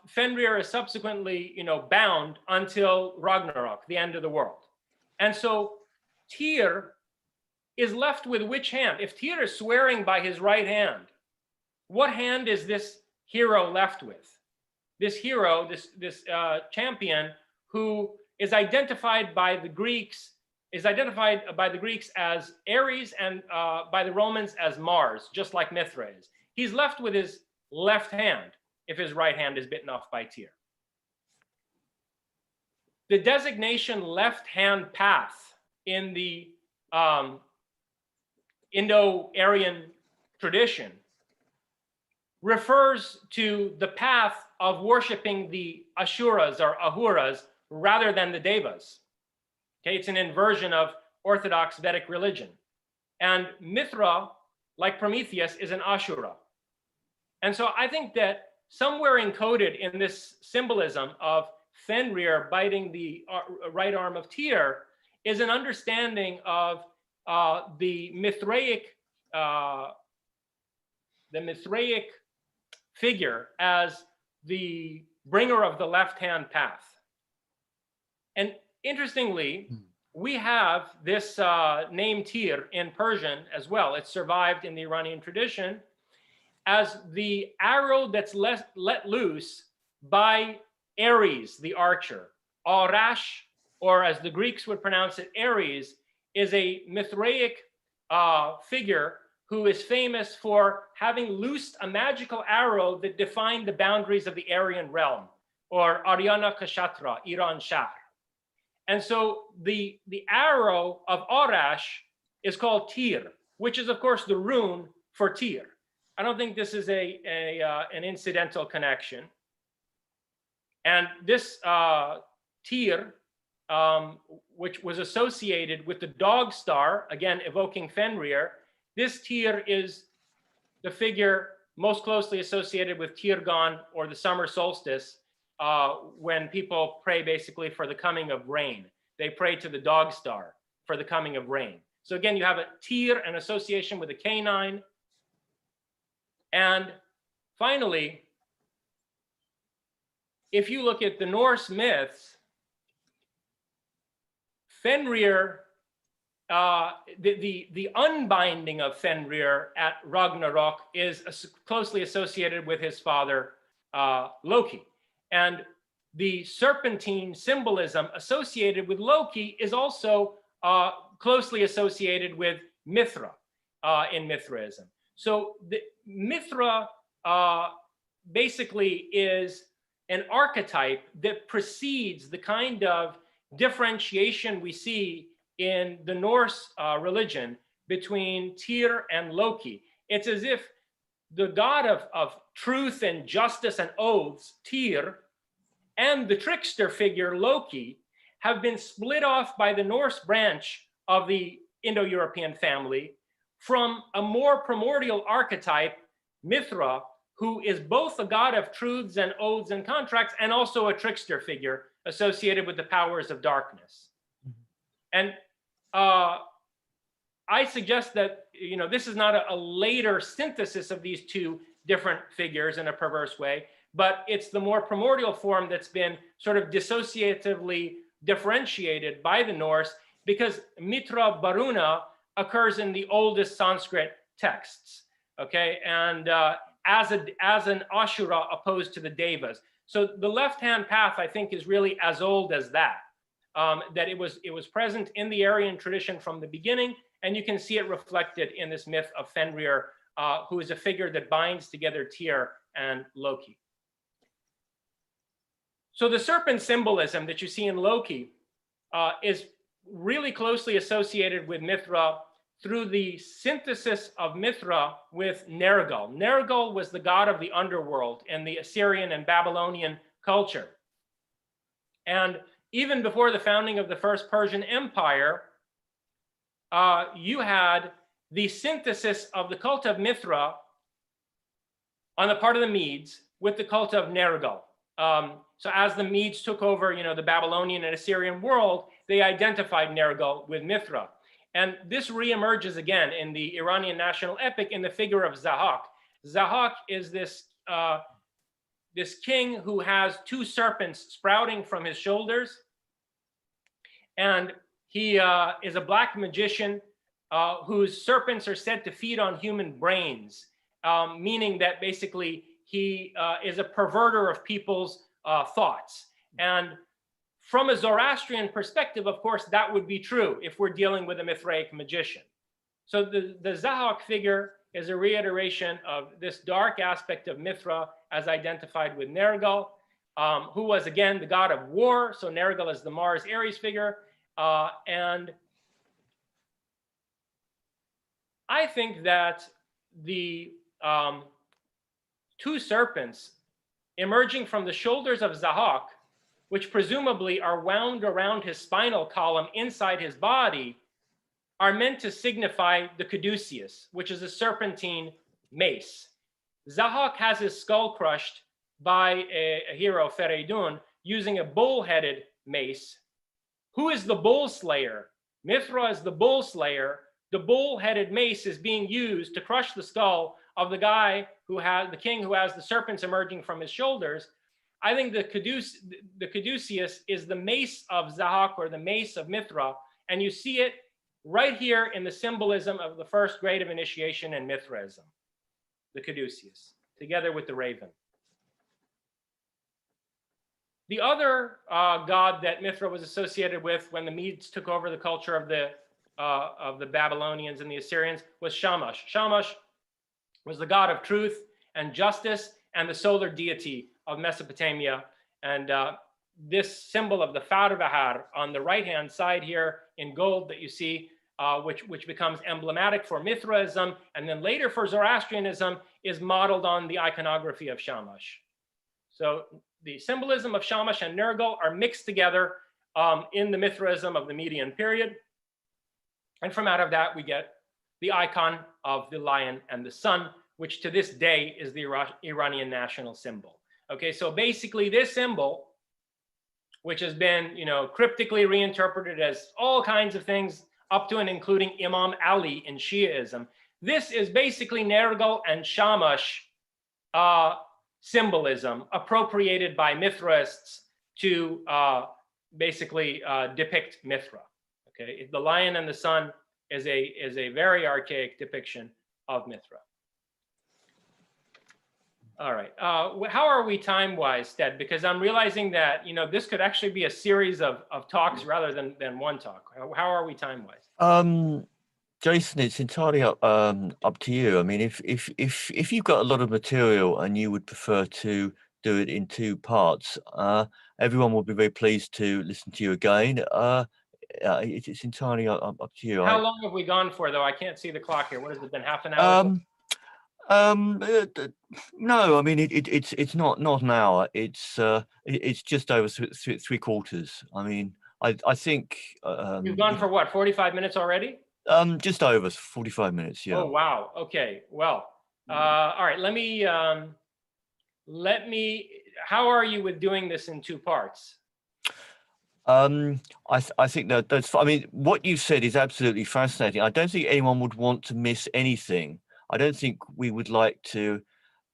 Fenrir is subsequently, bound until Ragnarok, the end of the world. And so Tyr is left with which hand? If Tyr is swearing by his right hand, what hand is this hero left with? This hero, this champion, who is identified by the Greeks, as Ares and by the Romans as Mars, just like Mithra is. He's left with his left hand if his right hand is bitten off by Tyr. The designation left hand path in the Indo-Aryan tradition refers to the path of worshiping the Asuras or Ahuras rather than the Devas. Okay, it's an inversion of Orthodox Vedic religion. And Mithra, like Prometheus, is an Ashura. And so I think that somewhere encoded in this symbolism of Fenrir biting the right arm of Tyr is an understanding of the Mithraic figure as the bringer of the left-hand path. And interestingly, we have this name Tyr in Persian as well. It survived in the Iranian tradition as the arrow that's let loose by Ares, the archer. Arash, or as the Greeks would pronounce it, Ares, is a Mithraic figure who is famous for having loosed a magical arrow that defined the boundaries of the Aryan realm, or Aryana Kashatra, Iran Shah. And so the arrow of Arash is called Tyr, which is, of course, the rune for Tyr. I don't think this is an incidental connection. And this Tyr, which was associated with the dog star, again evoking Fenrir, this Tyr is the figure most closely associated with Tirgan, or the summer solstice, when people pray basically for the coming of rain. They pray to the dog star for the coming of rain. So again, you have a Tyr, an association with a canine. And finally, if you look at the Norse myths, Fenrir, the unbinding of Fenrir at Ragnarok is closely associated with his father, Loki. And the serpentine symbolism associated with Loki is also closely associated with Mithra in Mithraism. So the Mithra basically is an archetype that precedes the kind of differentiation we see in the Norse religion between Tyr and Loki. It's as if the god of truth and justice and oaths, Tyr, and the trickster figure, Loki, have been split off by the Norse branch of the Indo-European family from a more primordial archetype, Mithra, who is both a god of truths and oaths and contracts, and also a trickster figure associated with the powers of darkness. And I suggest that this is not a later synthesis of these two different figures in a perverse way, but it's the more primordial form that's been sort of dissociatively differentiated by the Norse, because Mithra Varuna occurs in the oldest Sanskrit texts. okay, and as an Ashura opposed to the Devas. So the left-hand path, I think, is really as old as that. That it was present in the Aryan tradition from the beginning, and you can see it reflected in this myth of Fenrir, who is a figure that binds together Tyr and Loki. So the serpent symbolism that you see in Loki is really closely associated with Mithra through the synthesis of Mithra with Nergal. Nergal was the god of the underworld in the Assyrian and Babylonian culture. And even before the founding of the first Persian Empire, you had the synthesis of the cult of Mithra on the part of the Medes with the cult of Nergal. So as the Medes took over, the Babylonian and Assyrian world, they identified Nergal with Mithra. And this reemerges again in the Iranian national epic in the figure of Zahak. Zahak is this king who has two serpents sprouting from his shoulders. And he is a black magician whose serpents are said to feed on human brains, meaning that basically he is a perverter of people's thoughts. And from a Zoroastrian perspective, of course, that would be true if we're dealing with a Mithraic magician. So the Zahak figure is a reiteration of this dark aspect of Mithra as identified with Nergal, who was, again, the god of war. So Nergal is the Mars Aries figure. And I think that the two serpents emerging from the shoulders of Zahak, which presumably are wound around his spinal column inside his body, are meant to signify the caduceus, which is a serpentine mace. Zahak has his skull crushed by a hero, Fereydun, using a bull-headed mace. Who is the bull slayer? Mithra is the bull slayer. The bull-headed mace is being used to crush the skull of the king who has the serpents emerging from his shoulders. I think the caduceus is the mace of Zahak, or the mace of Mithra, and you see it right here in the symbolism of the first grade of initiation in Mithraism, the caduceus, together with the raven. The other god that Mithra was associated with when the Medes took over the culture of the Babylonians and the Assyrians was Shamash. Shamash was the god of truth and justice and the solar deity of Mesopotamia. And this symbol of the Farvahar on the right-hand side here in gold that you see, which becomes emblematic for Mithraism and then later for Zoroastrianism, is modeled on the iconography of Shamash. So the symbolism of Shamash and Nergal are mixed together in the Mithraism of the Median period. And from out of that, we get the icon of the lion and the sun, which to this day is the Iranian national symbol. Okay, so basically this symbol, which has been, cryptically reinterpreted as all kinds of things up to and including Imam Ali in Shiaism, this is basically Nergal and Shamash symbolism appropriated by Mithraists to basically depict Mithra. Okay, the lion and the sun is a very archaic depiction of Mithra. All right, how are we time-wise, Ted? Because I'm realizing that this could actually be a series of talks rather than one talk. How are we time-wise? Jason, it's entirely up to you. I mean, if you've got a lot of material and you would prefer to do it in two parts, everyone will be very pleased to listen to you again. It's entirely up to you. How long have we gone for, though? I can't see the clock here. What has it been? Half an hour? No, I mean it's not an hour. It's just over three quarters. I mean, I think you've gone for what, 45 minutes already? Just over 45 minutes. Yeah. Oh wow. Okay. Well. All right. Let me. How are you with doing this in two parts? I think that's. I mean, what you said is absolutely fascinating. I don't think anyone would want to miss anything. I don't think we would like to,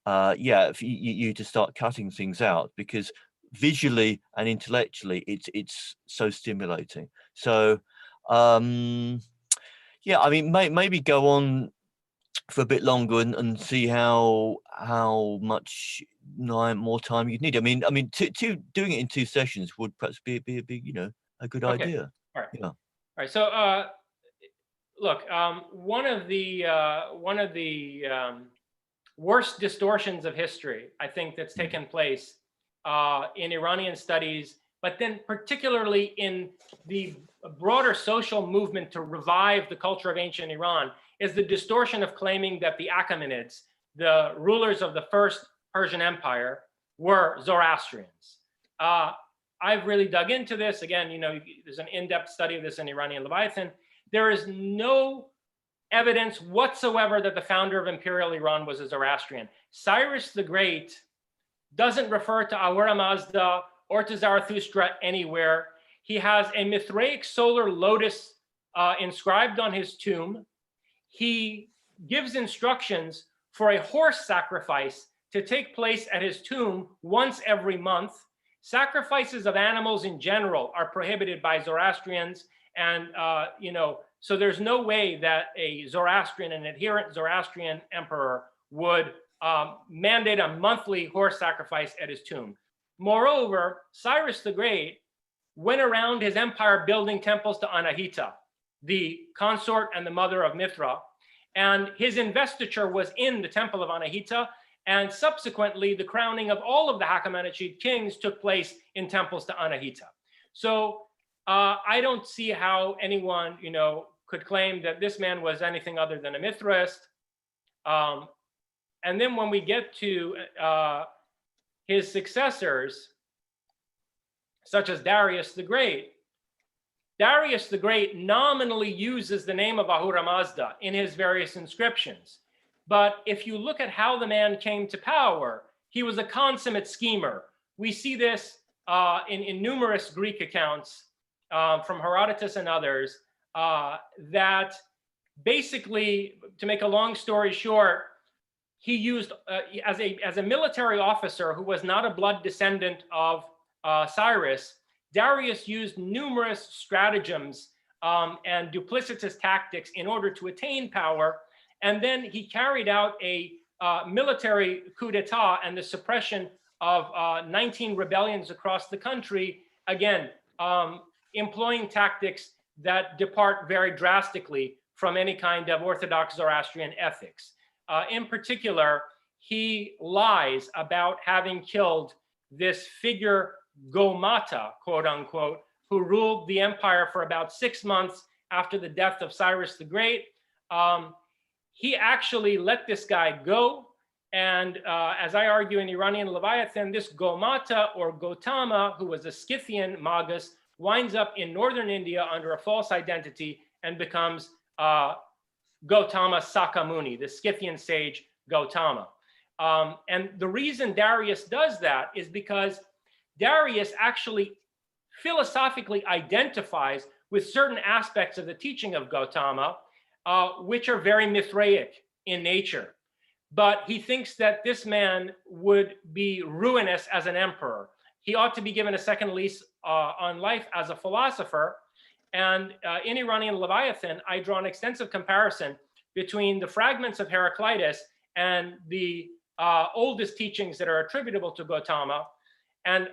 if you to start cutting things out, because visually and intellectually, it's so stimulating. So, yeah, I mean, maybe go on for a bit longer and see how much more time you'd need. I mean, doing it in 2 sessions would perhaps be a big, a good Okay. idea. All right. Yeah. All right. So look, one of the worst distortions of history, I think, that's taken place in Iranian studies, but then particularly in the broader social movement to revive the culture of ancient Iran, is the distortion of claiming that the Achaemenids, the rulers of the first Persian Empire, were Zoroastrians. I've really dug into this. Again, there's an in-depth study of this in Iranian Leviathan. There is no evidence whatsoever that the founder of Imperial Iran was a Zoroastrian. Cyrus the Great doesn't refer to Ahura Mazda or to Zarathustra anywhere. He has a Mithraic solar lotus inscribed on his tomb. He gives instructions for a horse sacrifice to take place at his tomb once every month. Sacrifices of animals in general are prohibited by Zoroastrians, and so there's no way that a Zoroastrian, an adherent Zoroastrian emperor, would mandate a monthly horse sacrifice at his tomb. Moreover, Cyrus the Great went around his empire building temples to Anahita, the consort and the mother of Mithra, and his investiture was in the temple of Anahita, and subsequently the crowning of all of the Hakamanashid kings took place in temples to Anahita. So I don't see how anyone, could claim that this man was anything other than a Mithrist. And then when we get to his successors, such as Darius the Great nominally uses the name of Ahura Mazda in his various inscriptions. But if you look at how the man came to power, he was a consummate schemer. We see this in numerous Greek accounts from Herodotus and others, that basically, to make a long story short, he used, as a military officer who was not a blood descendant of Cyrus, Darius used numerous stratagems and duplicitous tactics in order to attain power. And then he carried out a military coup d'etat and the suppression of 19 rebellions across the country, again, employing tactics that depart very drastically from any kind of Orthodox Zoroastrian ethics. In particular, he lies about having killed this figure Gomata, quote unquote, who ruled the empire for about 6 months after the death of Cyrus the Great. He actually let this guy go. And as I argue in Iranian Leviathan, this Gomata or Gotama, who was a Scythian magus, winds up in northern India under a false identity and becomes Gotama Sakamuni, the Scythian sage Gotama. And the reason Darius does that is because Darius actually philosophically identifies with certain aspects of the teaching of Gotama, which are very Mithraic in nature. But he thinks that this man would be ruinous as an emperor. He ought to be given a second lease on life as a philosopher. And in Iranian Leviathan, I draw an extensive comparison between the fragments of Heraclitus and the oldest teachings that are attributable to Gotama, and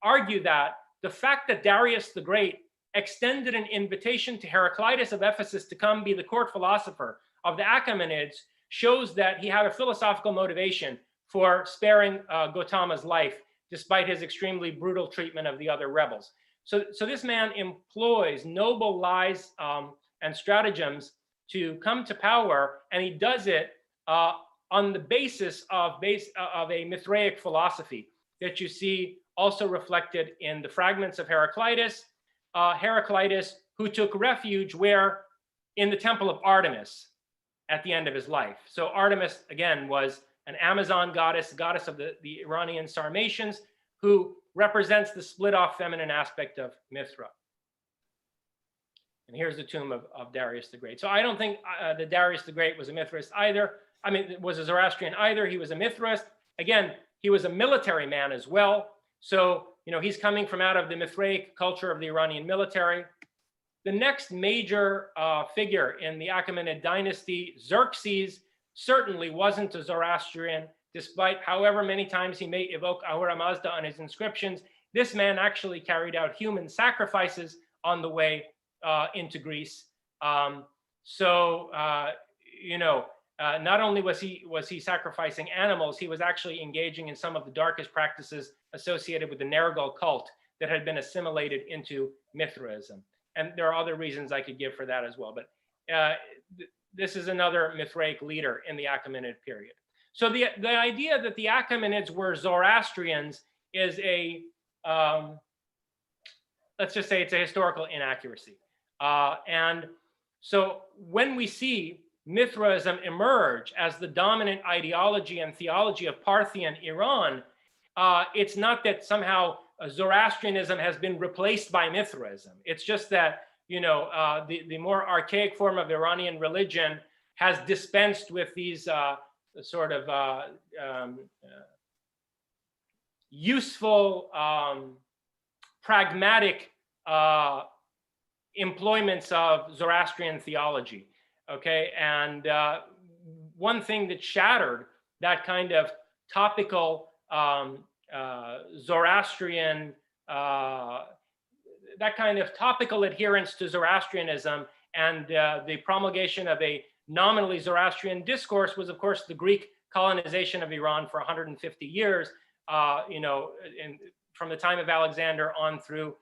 argue that the fact that Darius the Great extended an invitation to Heraclitus of Ephesus to come be the court philosopher of the Achaemenids shows that he had a philosophical motivation for sparing Gotama's life, despite his extremely brutal treatment of the other rebels. So this man employs noble lies and stratagems to come to power, and he does it on the basis of a Mithraic philosophy that you see also reflected in the fragments of Heraclitus. Heraclitus, who took refuge where? In the temple of Artemis at the end of his life. So Artemis, again, was an Amazon goddess of the Iranian Sarmatians, who represents the split off feminine aspect of Mithra. And here's the tomb of Darius the Great. So I don't think that Darius the Great was a Mithrist either. I mean, was a Zoroastrian either. He was a Mithrist. Again, he was a military man as well. So, he's coming from out of the Mithraic culture of the Iranian military. the next major figure in the Achaemenid dynasty, Xerxes, certainly wasn't a Zoroastrian, despite however many times he may evoke Ahura Mazda on his inscriptions. This man actually carried out human sacrifices on the way into Greece. Not only was he sacrificing animals, he was actually engaging in some of the darkest practices associated with the Nergal cult that had been assimilated into Mithraism. And there are other reasons I could give for that as well. But this is another Mithraic leader in the Achaemenid period. So the idea that the Achaemenids were Zoroastrians is let's just say it's a historical inaccuracy. And so when we see Mithraism emerge as the dominant ideology and theology of Parthian Iran, it's not that somehow Zoroastrianism has been replaced by Mithraism. It's just that, the more archaic form of Iranian religion has dispensed with these sort of useful, pragmatic employments of Zoroastrian theology. Okay, and one thing that shattered that kind of topical Zoroastrian, that kind of topical adherence to Zoroastrianism and the promulgation of a nominally Zoroastrian discourse was, of course, the Greek colonization of Iran for 150 years, from the time of Alexander on through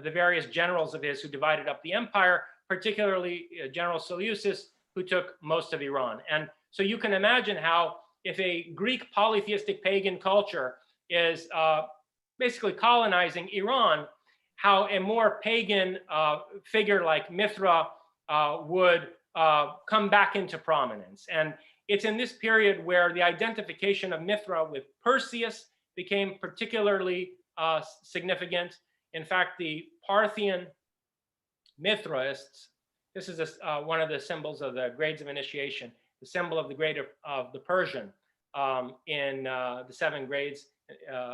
the various generals of his who divided up the empire, particularly General Seleucus, who took most of Iran. And so you can imagine how if a Greek polytheistic pagan culture is basically colonizing Iran, how a more pagan figure like Mithra would come back into prominence. And it's in this period where the identification of Mithra with Perseus became particularly significant. In fact, the Parthian Mithraists, this is one of the symbols of the grades of initiation, the symbol of the grade of the Persian in the 7 grades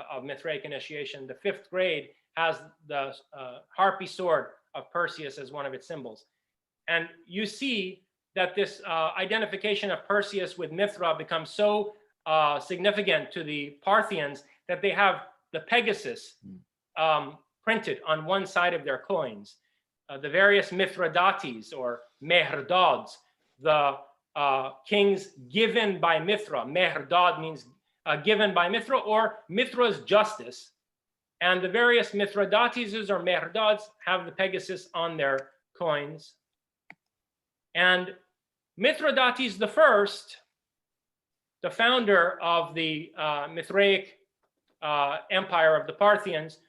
of Mithraic initiation. The 5th grade has the harpy sword of Perseus as one of its symbols. And you see that this identification of Perseus with Mithra becomes so significant to the Parthians that they have the Pegasus printed on one side of their coins. The various Mithridates or Mehrdads, the kings given by Mithra. Mehrdad means given by Mithra or Mithra's justice. And the various Mithridates or Mehrdads have the Pegasus on their coins. And Mithridates the first, the founder of the Mithraic empire of the Parthians,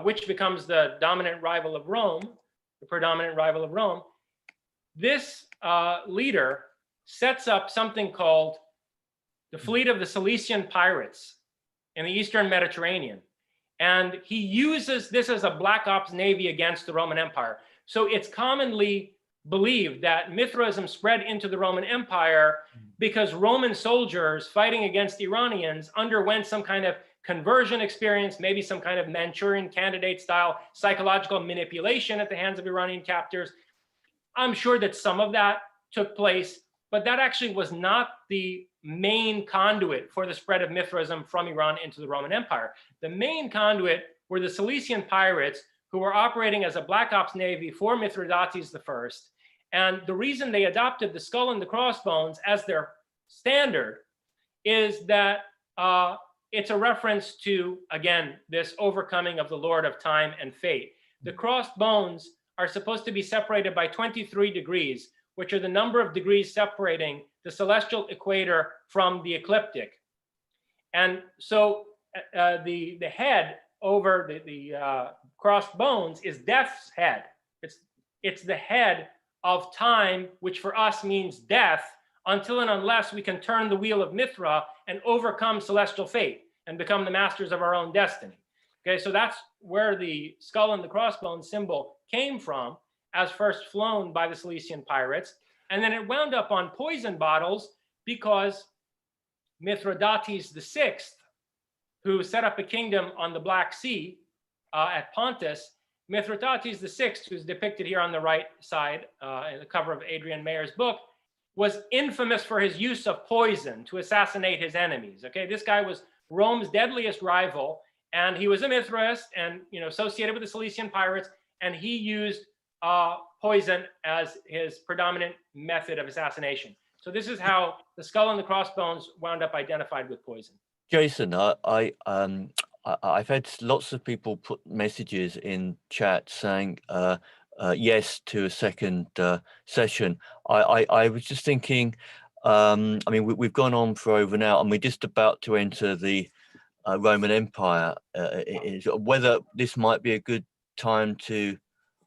which becomes the dominant rival of Rome, the predominant rival of Rome, this leader sets up something called the fleet of the Cilician pirates in the Eastern Mediterranean. And he uses this as a black ops navy against the Roman Empire. So it's commonly believed that Mithraism spread into the Roman Empire because Roman soldiers fighting against Iranians underwent some kind of conversion experience, maybe some kind of Manchurian candidate style psychological manipulation at the hands of Iranian captors. I'm sure that some of that took place, but that actually was not the main conduit for the spread of Mithraism from Iran into the Roman Empire. The main conduit were the Cilician pirates who were operating as a black ops navy for Mithridates I. And the reason they adopted the skull and the crossbones as their standard is that it's a reference to, again, this overcoming of the Lord of time and fate. The crossed bones are supposed to be separated by 23 degrees, which are the number of degrees separating the celestial equator from the ecliptic. And so the head over the crossed bones is death's head. It's the head of time, which for us means death, until and unless we can turn the wheel of Mithra and overcome celestial fate and become the masters of our own destiny. Okay, so that's where the skull and the crossbones symbol came from, as first flown by the Cilician pirates. And then it wound up on poison bottles because Mithridates VI, who set up a kingdom on the Black Sea at Pontus, Mithridates VI, who's depicted here on the right side in the cover of Adrian Mayer's book, was infamous for his use of poison to assassinate his enemies. Okay, this guy was Rome's deadliest rival, and he was a Mithras and associated with the Cilician pirates, and he used poison as his predominant method of assassination. So this is how the skull and the crossbones wound up identified with poison. Jason, I've had lots of people put messages in chat saying yes to a second session. I was just thinking, I mean, we've gone on for over an hour, and we're just about to enter the Roman Empire. Whether this might be a good time to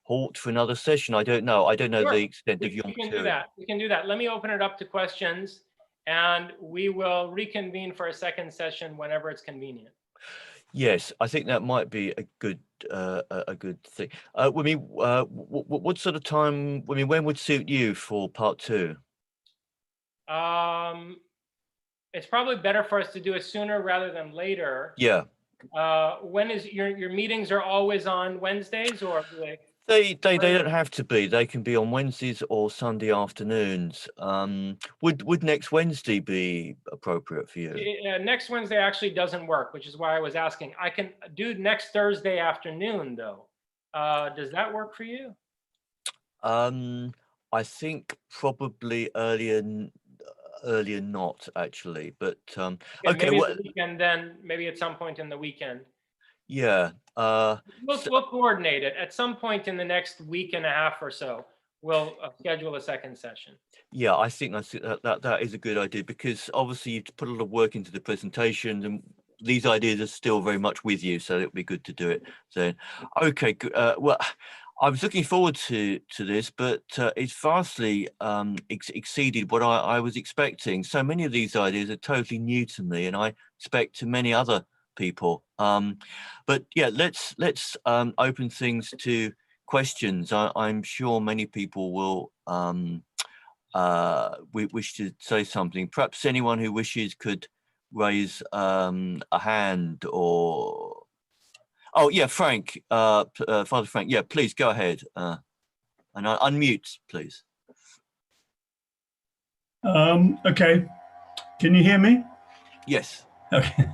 halt for another session, I don't know. I don't know Sure. the extent of your We can material. do that. We can do that. Let me open it up to questions, and we will reconvene for a second session whenever it's convenient. Yes, I think that might be a good thing. I mean, what sort of time? I mean, when would suit you for part 2? It's probably better for us to do it sooner rather than later. Yeah. When is your meetings are always on Wednesdays, or They don't have to be. They can be on Wednesdays or Sunday afternoons. Would next Wednesday be appropriate for you? Next Wednesday actually doesn't work, which is why I was asking. I can do next Thursday afternoon though. Does that work for you? I think probably earlier not actually, but okay. Maybe the weekend then. Maybe at some point in the weekend. Yeah. We'll coordinate it at some point in the next week and a half or so. We'll schedule a second session. Yeah, I think that is a good idea, because obviously you've put a lot of work into the presentation, and these ideas are still very much with you, so it'll be good to do it then. Okay, well, I was looking forward to this, but it's vastly exceeded what I was expecting. So many of these ideas are totally new to me, and I expect to many other people. But yeah, let's open things to questions. I'm sure many people will wish to say something. Perhaps anyone who wishes could raise a hand, or oh yeah, Frank, Father Frank, yeah, please go ahead and unmute, please. Okay, can you hear me? Yes. Okay.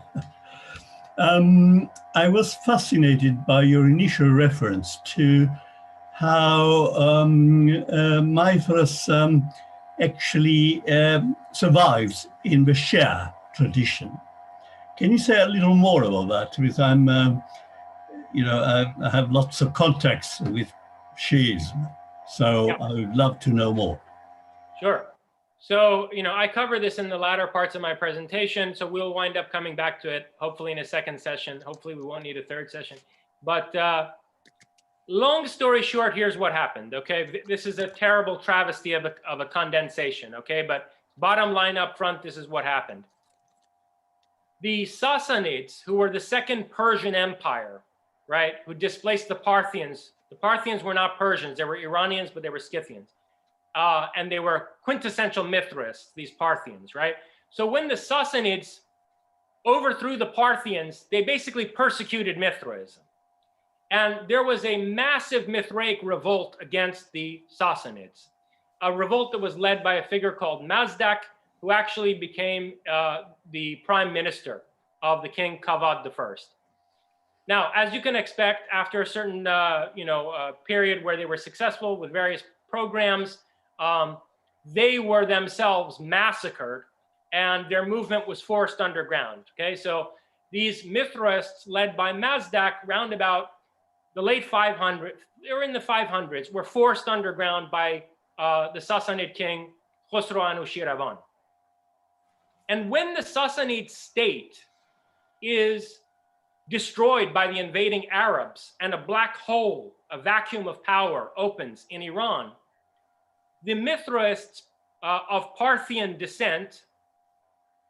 I was fascinated by your initial reference to how Mithras actually survives in the Shia tradition. Can you say a little more about that? Because I'm, I have lots of contacts with Shiism, so yeah. I would love to know more. Sure. So, I cover this in the latter parts of my presentation, so we'll wind up coming back to it, hopefully in a second session. Hopefully we won't need a third session. But long story short, here's what happened, okay? This is a terrible travesty of a condensation, okay? But bottom line up front, this is what happened. The Sassanids, who were the second Persian Empire, right, who displaced the Parthians. The Parthians were not Persians, they were Iranians, but they were Scythians. And they were quintessential Mithras, these Parthians, right? So when the Sassanids overthrew the Parthians, they basically persecuted Mithraism. And there was a massive Mithraic revolt against the Sassanids, a revolt that was led by a figure called Mazdak, who actually became the prime minister of the king Kavad I. Now, as you can expect, after a certain period where they were successful with various programs, they were themselves massacred, and their movement was forced underground. Okay, so these Mithraists, led by Mazdak, round about the late 500s, they were in the 500s, were forced underground by the Sassanid king Khosrow Anushirvan. And when the Sassanid state is destroyed by the invading Arabs and a black hole, a vacuum of power opens in Iran, the Mithraists of Parthian descent,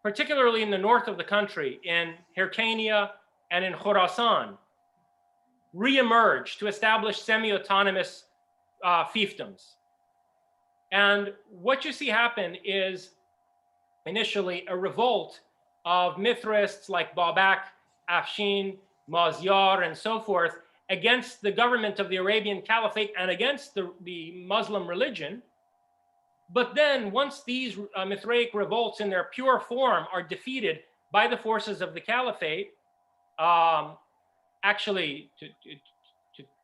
particularly in the north of the country, in Hyrcania and in Khorasan, re-emerge to establish semi-autonomous fiefdoms. And what you see happen is initially a revolt of Mithraists like Babak, Afshin, Mazyar, and so forth, against the government of the Arabian Caliphate and against the Muslim religion. But then once these Mithraic revolts in their pure form are defeated by the forces of the Caliphate, actually, to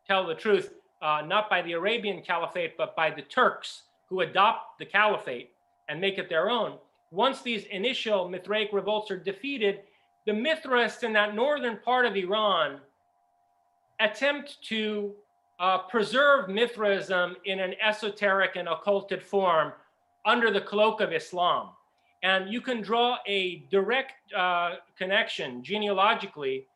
tell the truth, not by the Arabian Caliphate, but by the Turks who adopt the Caliphate and make it their own. Once these initial Mithraic revolts are defeated, the Mithrists in that northern part of Iran attempt to preserve Mithraism in an esoteric and occulted form under the cloak of Islam. And you can draw a direct connection genealogically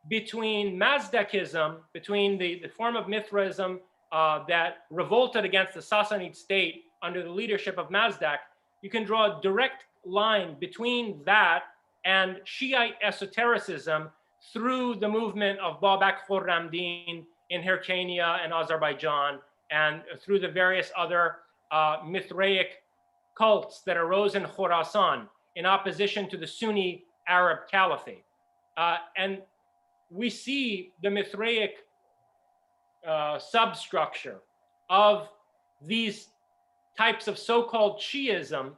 between Mazdakism, between the form of Mithraism that revolted against the Sassanid state under the leadership of Mazdak. You can draw a direct line between that and Shiite esotericism through the movement of Babak Khurramdin in Hyrcania and Azerbaijan, and through the various other Mithraic cults that arose in Khorasan in opposition to the Sunni Arab Caliphate. And we see the Mithraic substructure of these types of so-called Shi'ism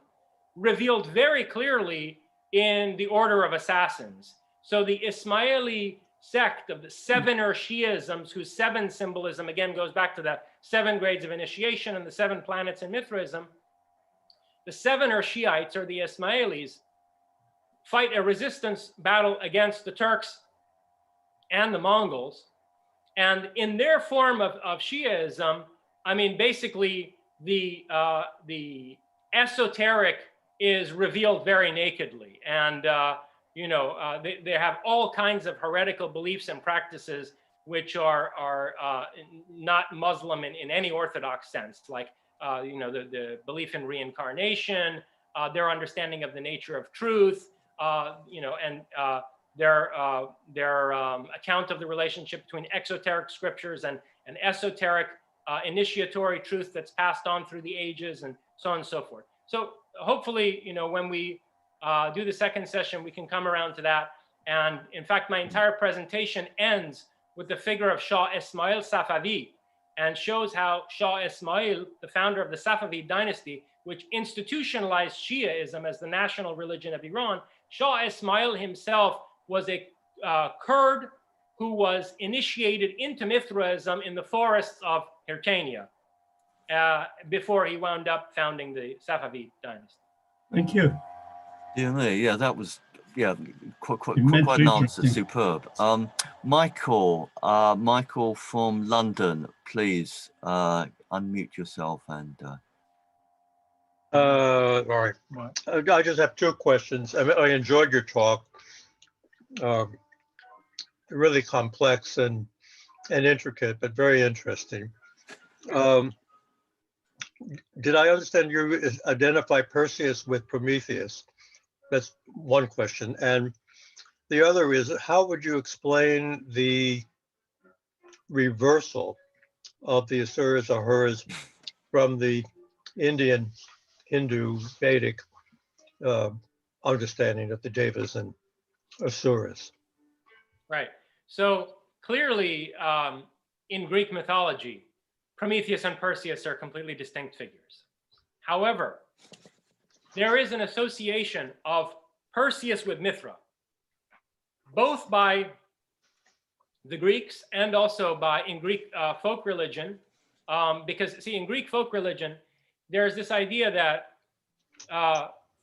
revealed very clearly in the Order of Assassins. So the Ismaili sect of the Sevener Shi'isms, whose seven symbolism again goes back to the 7 grades of initiation and the 7 planets in Mithraism. The Sevener Shiites, or the Ismailis, fight a resistance battle against the Turks and the Mongols. And in their form of Shi'ism, I mean, basically the esoteric is revealed very nakedly. And, they have all kinds of heretical beliefs and practices which are not Muslim in any orthodox sense, like, the belief in reincarnation, their understanding of the nature of truth, and their account of the relationship between exoteric scriptures and esoteric initiatory truth that's passed on through the ages, and so on and so forth. So hopefully, when we do the second session, we can come around to that. And in fact, my entire presentation ends with the figure of Shah Ismail Safavi, and shows how Shah Ismail, the founder of the Safavid dynasty, which institutionalized Shiaism as the national religion of Iran, Shah Ismail himself was a Kurd who was initiated into Mithraism in the forests of Hyrcania before he wound up founding the Safavid dynasty. Thank you. Dear me, yeah, that was quite an answer, superb. Michael from London, please unmute yourself and. All right. I just have 2 questions. I enjoyed your talk. Really complex and intricate, but very interesting. Did I understand you identify Perseus with Prometheus? That's one question. And the other is, how would you explain the reversal of the Asuras Ahuras from the Indian, Hindu, Vedic understanding of the Devas and Asuras? Right. So clearly, in Greek mythology, Prometheus and Perseus are completely distinct figures. However, there is an association of Perseus with Mithra, both by the Greeks and also in Greek folk religion. Because, see, in Greek folk religion, there's this idea that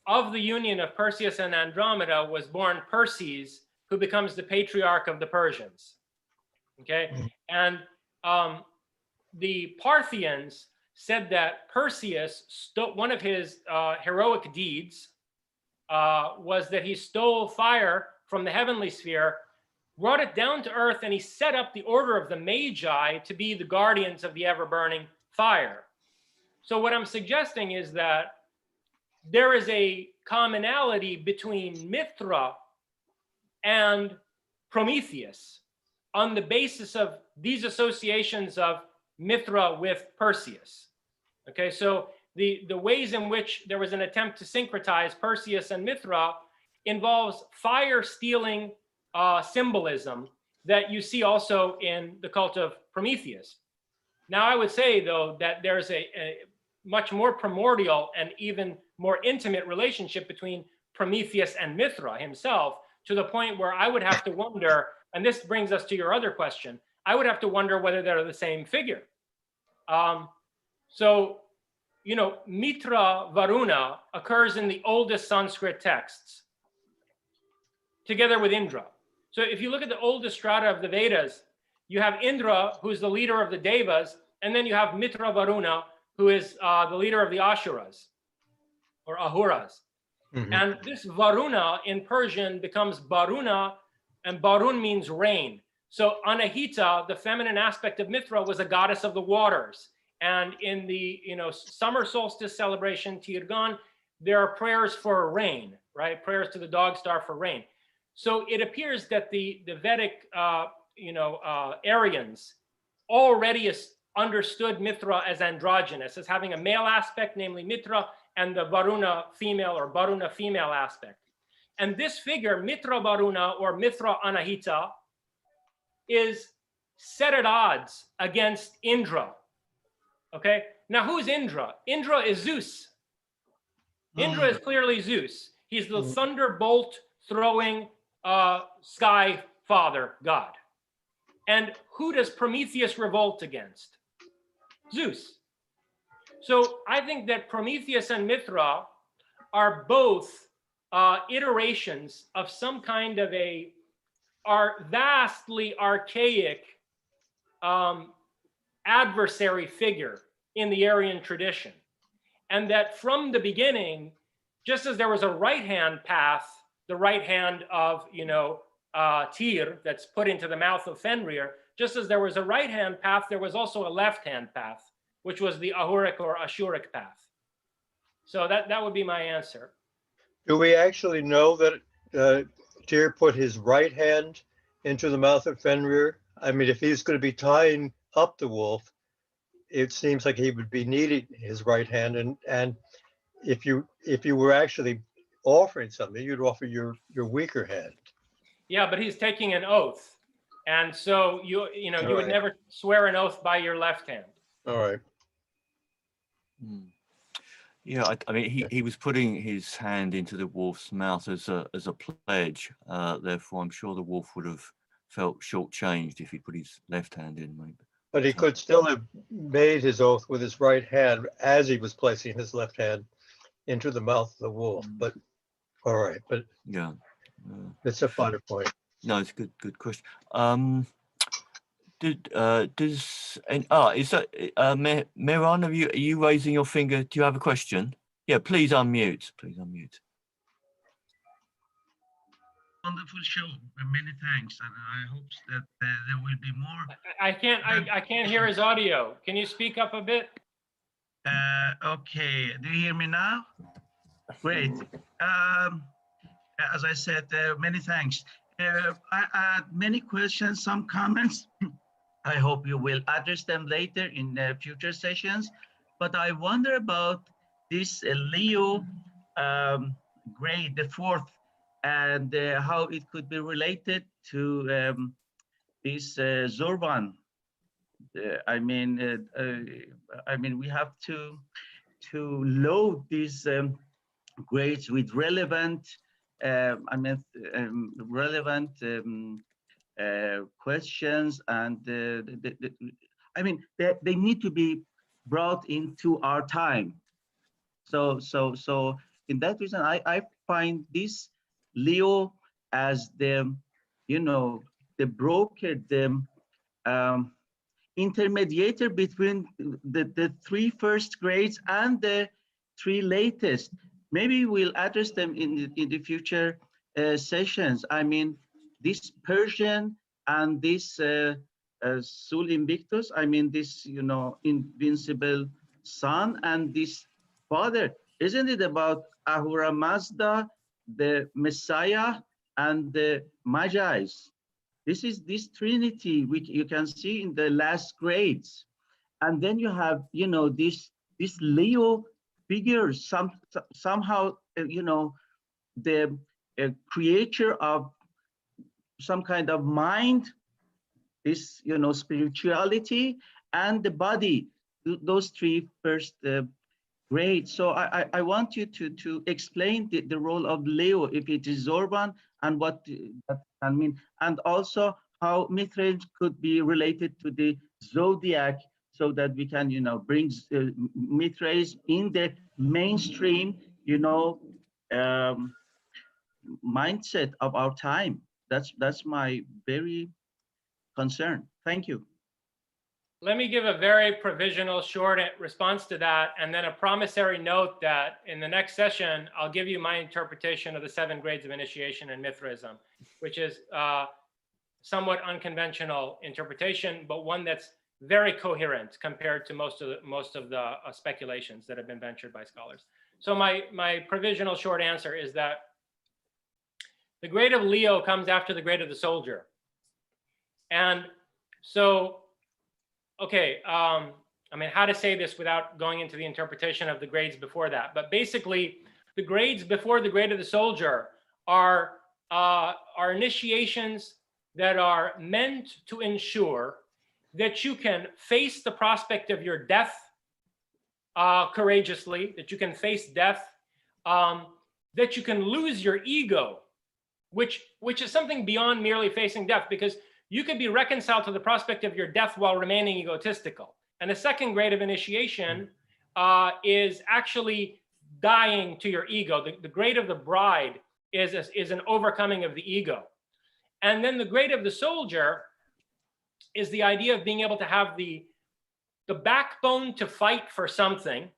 of the union of Perseus and Andromeda was born Perses, who becomes the patriarch of the Persians. Okay? And the Parthians said that Perseus, one of his heroic deeds was that he stole fire from the heavenly sphere, brought it down to earth, and he set up the order of the Magi to be the guardians of the ever-burning fire. So what I'm suggesting is that there is a commonality between Mithra and Prometheus on the basis of these associations of Mithra with Perseus. Okay, so the ways in which there was an attempt to syncretize Perseus and Mithra involves fire-stealing symbolism that you see also in the cult of Prometheus. Now, I would say, though, that there's a much more primordial and even more intimate relationship between Prometheus and Mithra himself, to the point where I would have to wonder, and this brings us to your other question, I would have to wonder whether they're the same figure. So, you know, Mithra Varuna occurs in the oldest Sanskrit texts, together with Indra. So if you look at the oldest strata of the Vedas, you have Indra, who's the leader of the Devas, and then you have Mithra Varuna, who is the leader of the Ashuras, or Ahuras. Mhm. And this Varuna in Persian becomes Baruna, and Barun means rain. So Anahita, the feminine aspect of Mithra, was a goddess of the waters. And in the summer solstice celebration, Tirgan, there are prayers for rain, right? Prayers to the dog star for rain. So it appears that the Vedic Aryans already understood Mithra as androgynous, as having a male aspect, namely Mithra, and the Varuna female or Varuna female aspect. And this figure, Mithra Varuna or Mithra Anahita, is set at odds against Indra. Okay, now who's Indra? Indra is Zeus. Indra is clearly Zeus. He's the thunderbolt throwing sky father god. And who does Prometheus revolt against? Zeus. So I think that Prometheus and Mithra are both iterations of some kind of are vastly archaic adversary figure in the Aryan tradition. And that from the beginning, just as there was a right-hand path, the right hand of, Tyr that's put into the mouth of Fenrir, just as there was a right-hand path, there was also a left-hand path, which was the Ahuric or Ashuric path. So that would be my answer. Do we actually know that Tyr put his right hand into the mouth of Fenrir? I mean, if he's going to be tying up the wolf, it seems like he would be needing his right hand. And if you were actually offering something, you'd offer your weaker hand. Yeah, but he's taking an oath. And so you would never swear an oath by your left hand. All right. Yeah, I mean, he was putting his hand into the wolf's mouth as a pledge. Therefore, I'm sure the wolf would have felt shortchanged if he put his left hand in, maybe. But he could still have made his oath with his right hand as he was placing his left hand into the mouth of the wolf. But all right, but Yeah, it's a finer point. no, it's a good question. Is that Miran? Are you raising your finger? Do you have a question? Yeah, please unmute. Please unmute. Wonderful show. Many thanks, and I hope that there will be more. I can't hear his audio. Can you speak up a bit? Okay, do you hear me now? Great. As I said, many thanks. I had many questions, some comments. I hope you will address them later in future sessions. But I wonder about this Leo grade, the fourth, and how it could be related to this Zorban. I mean, we have to load these grades with relevant, questions, and they need to be brought into our time. So in that reason, I find this Leo as the broker, the intermediator between the three first grades and the three latest. Maybe we'll address them in the future sessions. I mean, this Persian and this Sul Invictus, I mean, this, invincible son and this father. Isn't it about Ahura Mazda, the Messiah, and the Magi's? This is this trinity which you can see in the last grades. And then you have, this Leo figure, somehow, the creature of some kind of mind this, spirituality and the body, those three first grades. So I want you to explain the role of Leo, if it is Zorban, and what that can mean, and also how Mithras could be related to the zodiac, so that we can, bring Mithras in the mainstream, mindset of our time. That's my very concern. Thank you. Let me give a very provisional short response to that, and then a promissory note that in the next session, I'll give you my interpretation of the 7 grades of initiation in Mithraism, which is somewhat unconventional interpretation, but one that's very coherent compared to most of the speculations that have been ventured by scholars. So my provisional short answer is that the grade of Leo comes after the grade of the soldier. And so, okay, I mean, how to say this without going into the interpretation of the grades before that, but basically the grades before the grade of the soldier are initiations that are meant to ensure that you can face the prospect of your death courageously, that you can face death, that you can lose your ego, which is something beyond merely facing death, because you could be reconciled to the prospect of your death while remaining egotistical. And the second grade of initiation is actually dying to your ego. The grade of the bride is an overcoming of the ego. And then the grade of the soldier is the idea of being able to have the backbone to fight for something,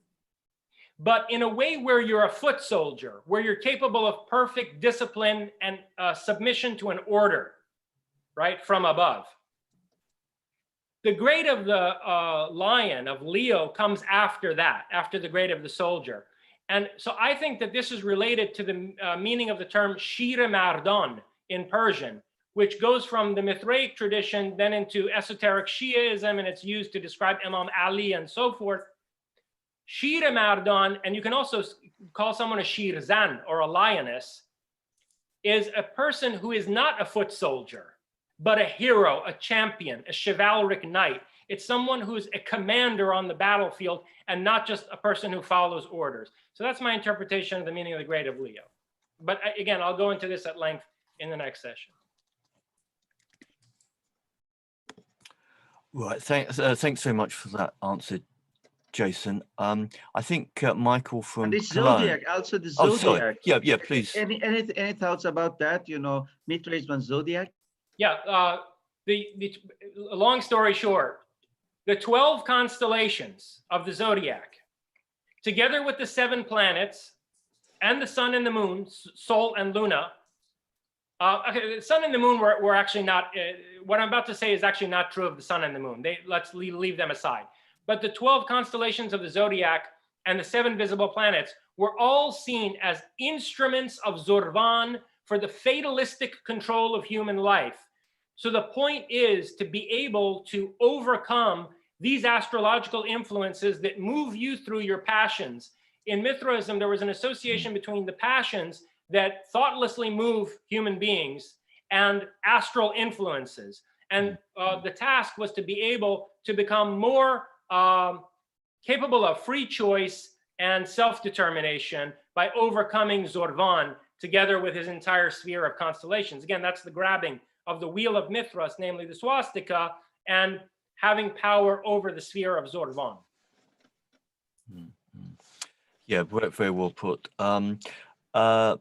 but in a way where you're a foot soldier, where you're capable of perfect discipline and submission to an order, right, from above. The grade of the lion, of Leo, comes after that, after the grade of the soldier. And so I think that this is related to the meaning of the term Shir Mardon in Persian, which goes from the Mithraic tradition then into esoteric Shiaism, and it's used to describe Imam Ali and so forth. Shir Mardon, and you can also call someone a Shir Zan or a lioness, is a person who is not a foot soldier, but a hero, a champion, a chivalric knight. It's someone who's a commander on the battlefield and not just a person who follows orders. So that's my interpretation of the meaning of the grade of Leo. But again, I'll go into this at length in the next session. Right, thanks very much for that answer, Jason. I think Michael from and the Cologne. zodiac, also the Oh, zodiac. sorry. Yeah, please. Any thoughts about that? Mithras and zodiac. Yeah, the long story short, the 12 constellations of the zodiac, together with the 7 planets and the sun and the moon, Sol and Luna. Okay, the sun and the moon were actually not, what I'm about to say is actually not true of the sun and the moon. Let's leave them aside. But the 12 constellations of the zodiac and the 7 visible planets were all seen as instruments of Zorvan for the fatalistic control of human life. So the point is to be able to overcome these astrological influences that move you through your passions. In Mithraism, there was an association between the passions that thoughtlessly move human beings and astral influences. And the task was to be able to become more capable of free choice and self-determination by overcoming Zorvan together with his entire sphere of constellations. Again, that's the grabbing of the wheel of Mithras, namely the swastika, and having power over the sphere of Zorvan. Yeah, very well put.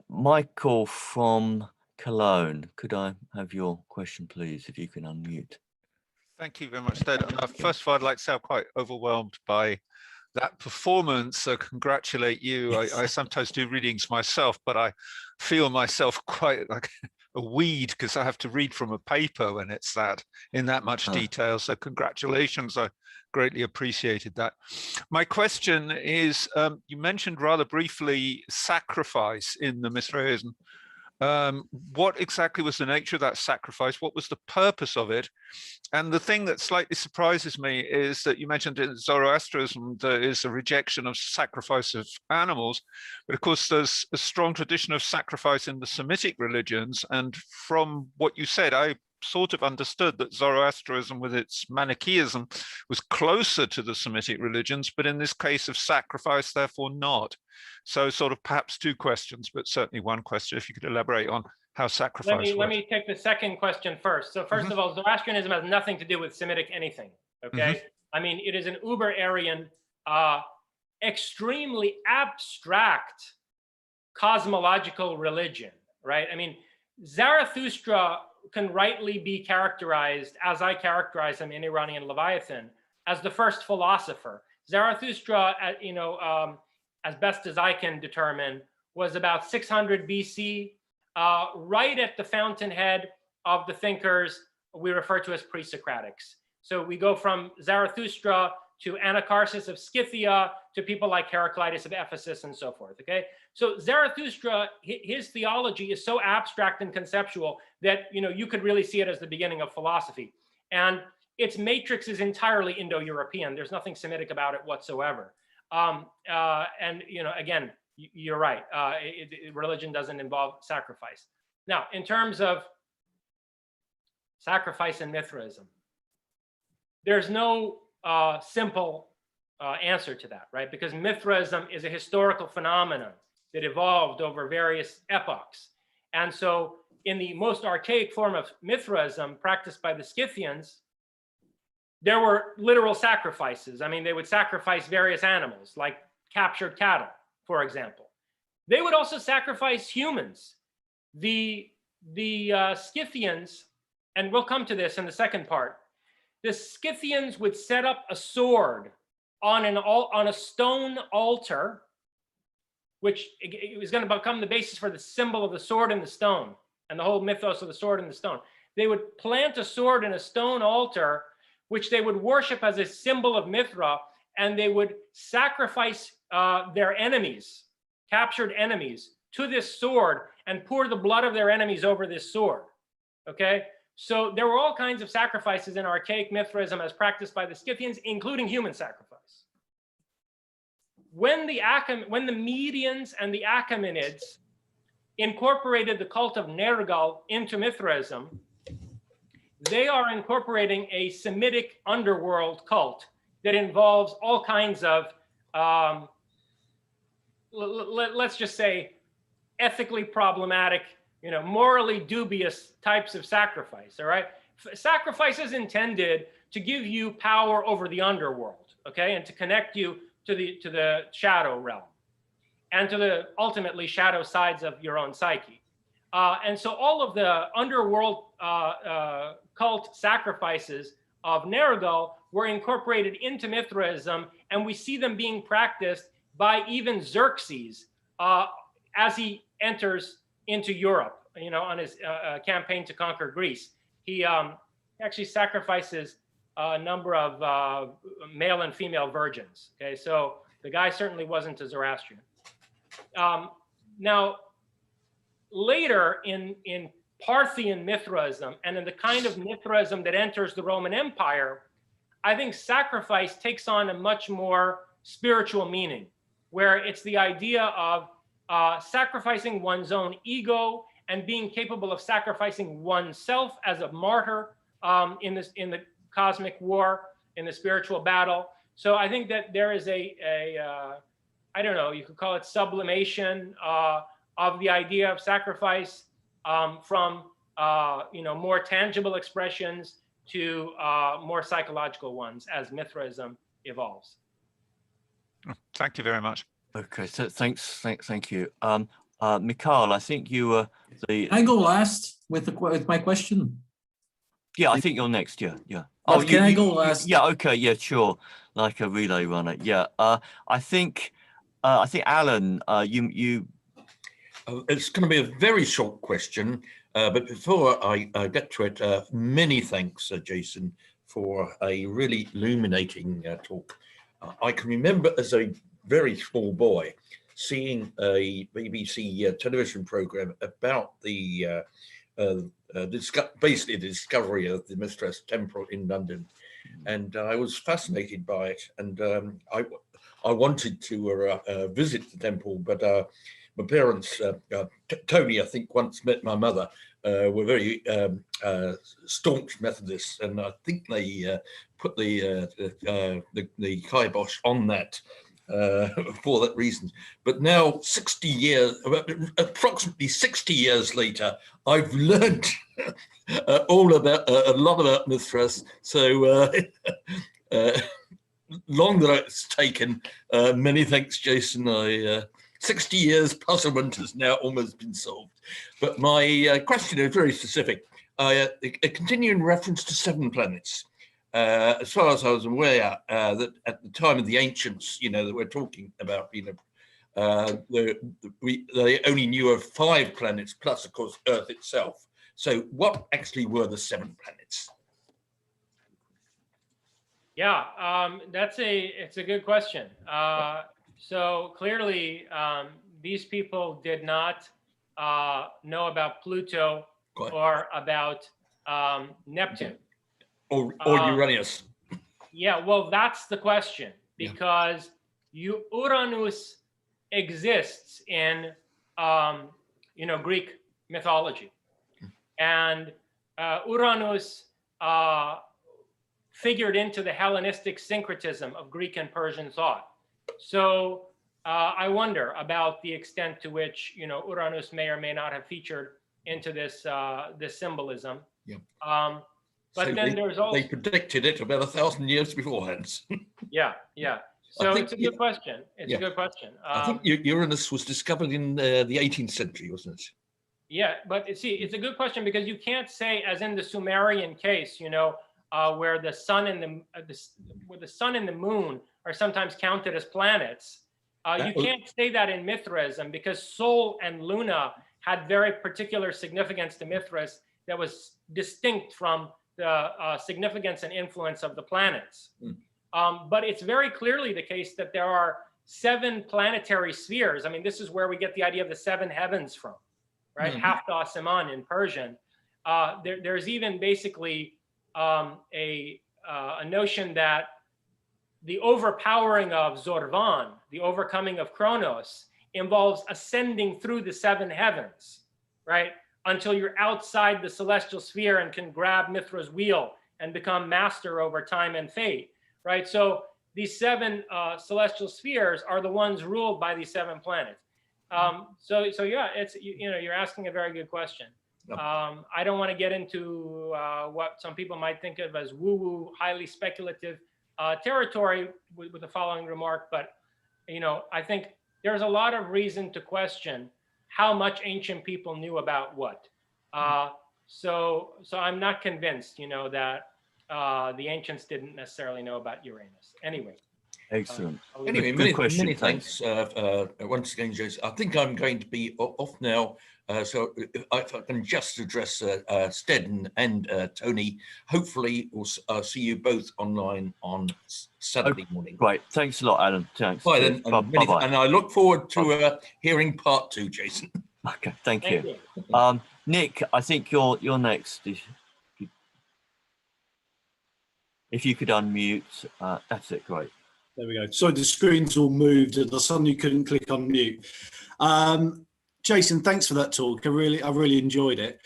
Michael from Cologne, could I have your question, please, if you can unmute? Thank you very much, Ted. First of all, I'd like to say I'm quite overwhelmed by that performance, so congratulate you. I sometimes do readings myself, but I feel myself quite like a weed because I have to read from a paper when it's in that much detail. So congratulations, I greatly appreciated that. My question is, you mentioned rather briefly sacrifice in the Mithraism. What exactly was the nature of that sacrifice? What was the purpose of it? And the thing that slightly surprises me is that you mentioned in Zoroastrianism there is a rejection of sacrifice of animals, but of course there's a strong tradition of sacrifice in the Semitic religions. And from what you said, I sort of understood that Zoroastrianism with its Manichaeism was closer to the Semitic religions, but in this case of sacrifice, therefore not. So sort of perhaps two questions, but certainly one question, if you could elaborate on how sacrifice Let me take the second question first. So first of all, Zoroastrianism has nothing to do with Semitic anything, okay? I mean, it is an Uber-Aryan, extremely abstract cosmological religion, right? I mean, Zarathustra can rightly be characterized, as I characterize him in Iranian Leviathan, as the first philosopher. Zarathustra, you know, as best as I can determine, was about 600 BC, right at the fountainhead of the thinkers we refer to as pre-Socratics. So we go from Zarathustra to Anacharsis of Scythia to people like Heraclitus of Ephesus and so forth, okay? So Zarathustra, his theology is so abstract and conceptual that, you know, you could really see it as the beginning of philosophy. And its matrix is entirely Indo-European. There's nothing Semitic about it whatsoever. And, you know, again, you're right. Religion doesn't involve sacrifice. Now, in terms of sacrifice and Mithraism, there's no simple answer to that, right? Because Mithraism is a historical phenomenon that evolved over various epochs. And so in the most archaic form of Mithraism practiced by the Scythians, there were literal sacrifices. I mean, they would sacrifice various animals, like captured cattle, for example. They would also sacrifice humans. The Scythians, and we'll come to this in the second part, the Scythians would set up a sword on a stone altar, which it was going to become the basis for the symbol of the sword and the stone, and the whole mythos of the sword and the stone. They would plant a sword in a stone altar, which they would worship as a symbol of Mithra, and they would sacrifice their enemies, captured enemies, to this sword and pour the blood of their enemies over this sword, okay? So there were all kinds of sacrifices in archaic Mithraism as practiced by the Scythians, including human sacrifice. When the Medians and the Achaemenids incorporated the cult of Nergal into Mithraism, they are incorporating a Semitic underworld cult that involves all kinds of, let's just say, ethically problematic, you know, morally dubious types of sacrifice, all right? Sacrifice is intended to give you power over the underworld, okay? And to connect you to the shadow realm and to the ultimately shadow sides of your own psyche. And so all of the underworld cult sacrifices of Nergal were incorporated into Mithraism, and we see them being practiced by even Xerxes as he enters into Europe, you know, on his campaign to conquer Greece. He actually sacrifices a number of male and female virgins. Okay, so the guy certainly wasn't a Zoroastrian. Now, later in Parthian Mithraism and in the kind of Mithraism that enters the Roman Empire, I think sacrifice takes on a much more spiritual meaning, where it's the idea of sacrificing one's own ego and being capable of sacrificing oneself as a martyr in the cosmic war, in the spiritual battle. So I think that there is I don't know, you could call it sublimation of the idea of sacrifice from you know, more tangible expressions to more psychological ones as Mithraism evolves. Thank you very much. Okay, so thank you. Mikhail, I think you were the. Can I go last with my question? Yeah, I think you're next. Yeah. But can I go last? Yeah. Okay. Yeah. Sure. Like a relay runner. Yeah. I think Alan, you. It's going to be a very short question, but before I get to it, many thanks, Jason, for a really illuminating talk. I can remember as a very small boy seeing a BBC television program about the basically the discovery of the Mithras temple in London, and I was fascinated by it, and I wanted to visit the temple, but my parents, Tony, I think, once met my mother, were very staunch Methodists, and I think they put the kibosh on that for that reason. But now, 60 years, approximately 60 years later, I've learned all about a lot about Mithras. So long that it's taken. Many thanks, Jason. 60 years puzzlement has now almost been solved. But my question is very specific. A continuing reference to 7 planets. As far as I was aware, that at the time of the ancients, that we're talking about, they only knew of 5 planets, plus, of course, Earth itself. So what actually were the 7 planets? Yeah, it's a good question. So clearly, these people did not know about Pluto or about Neptune. Or Uranus. Yeah, well, that's the question, because Uranus exists in Greek mythology, and Uranus figured into the Hellenistic syncretism of Greek and Persian thought. So I wonder about the extent to which Uranus may or may not have featured into this symbolism. Yeah. But so then there's also, they predicted it about 1,000 years beforehand. yeah. So it's a good question. It's a good question. I think Uranus was discovered in the 18th century, wasn't it? Yeah, but see, it's a good question, because you can't say, as in the Sumerian case, where the sun and the moon are sometimes counted as planets. You can't say that in Mithraism, because Sol and Luna had very particular significance to Mithras that was distinct from the significance and influence of the planets. But it's very clearly the case that there are 7 planetary spheres. I mean, this is where we get the idea of the 7 heavens from, right? Hafta Siman in Persian. There's even basically a notion that the overpowering of Zorvan, the overcoming of Kronos, involves ascending through the 7 heavens, right? Until you're outside the celestial sphere and can grab Mithra's wheel and become master over time and fate, right? So these 7 celestial spheres are the ones ruled by these 7 planets. So yeah, it's, you're asking a very good question. I don't want to get into what some people might think of as woo-woo, highly speculative territory with the following remark, but I think there's a lot of reason to question how much ancient people knew about what. So I'm not convinced, that the ancients didn't necessarily know about Uranus. Anyway. Excellent. Anyway, good question. Many thanks once again, Jason. I think I'm going to be off now. So if I can just address Stedden and Tony, hopefully we'll see you both online on Saturday morning. Great. Thanks a lot, Alan. Thanks. Bye then. Bye-bye. And I look forward to hearing part 2, Jason. Okay, thank you. Nick, I think you're next. If you could unmute, that's it. Great. There we go. Sorry, the screen's all moved and I suddenly couldn't click on mute. Jason, thanks for that talk. I really enjoyed it.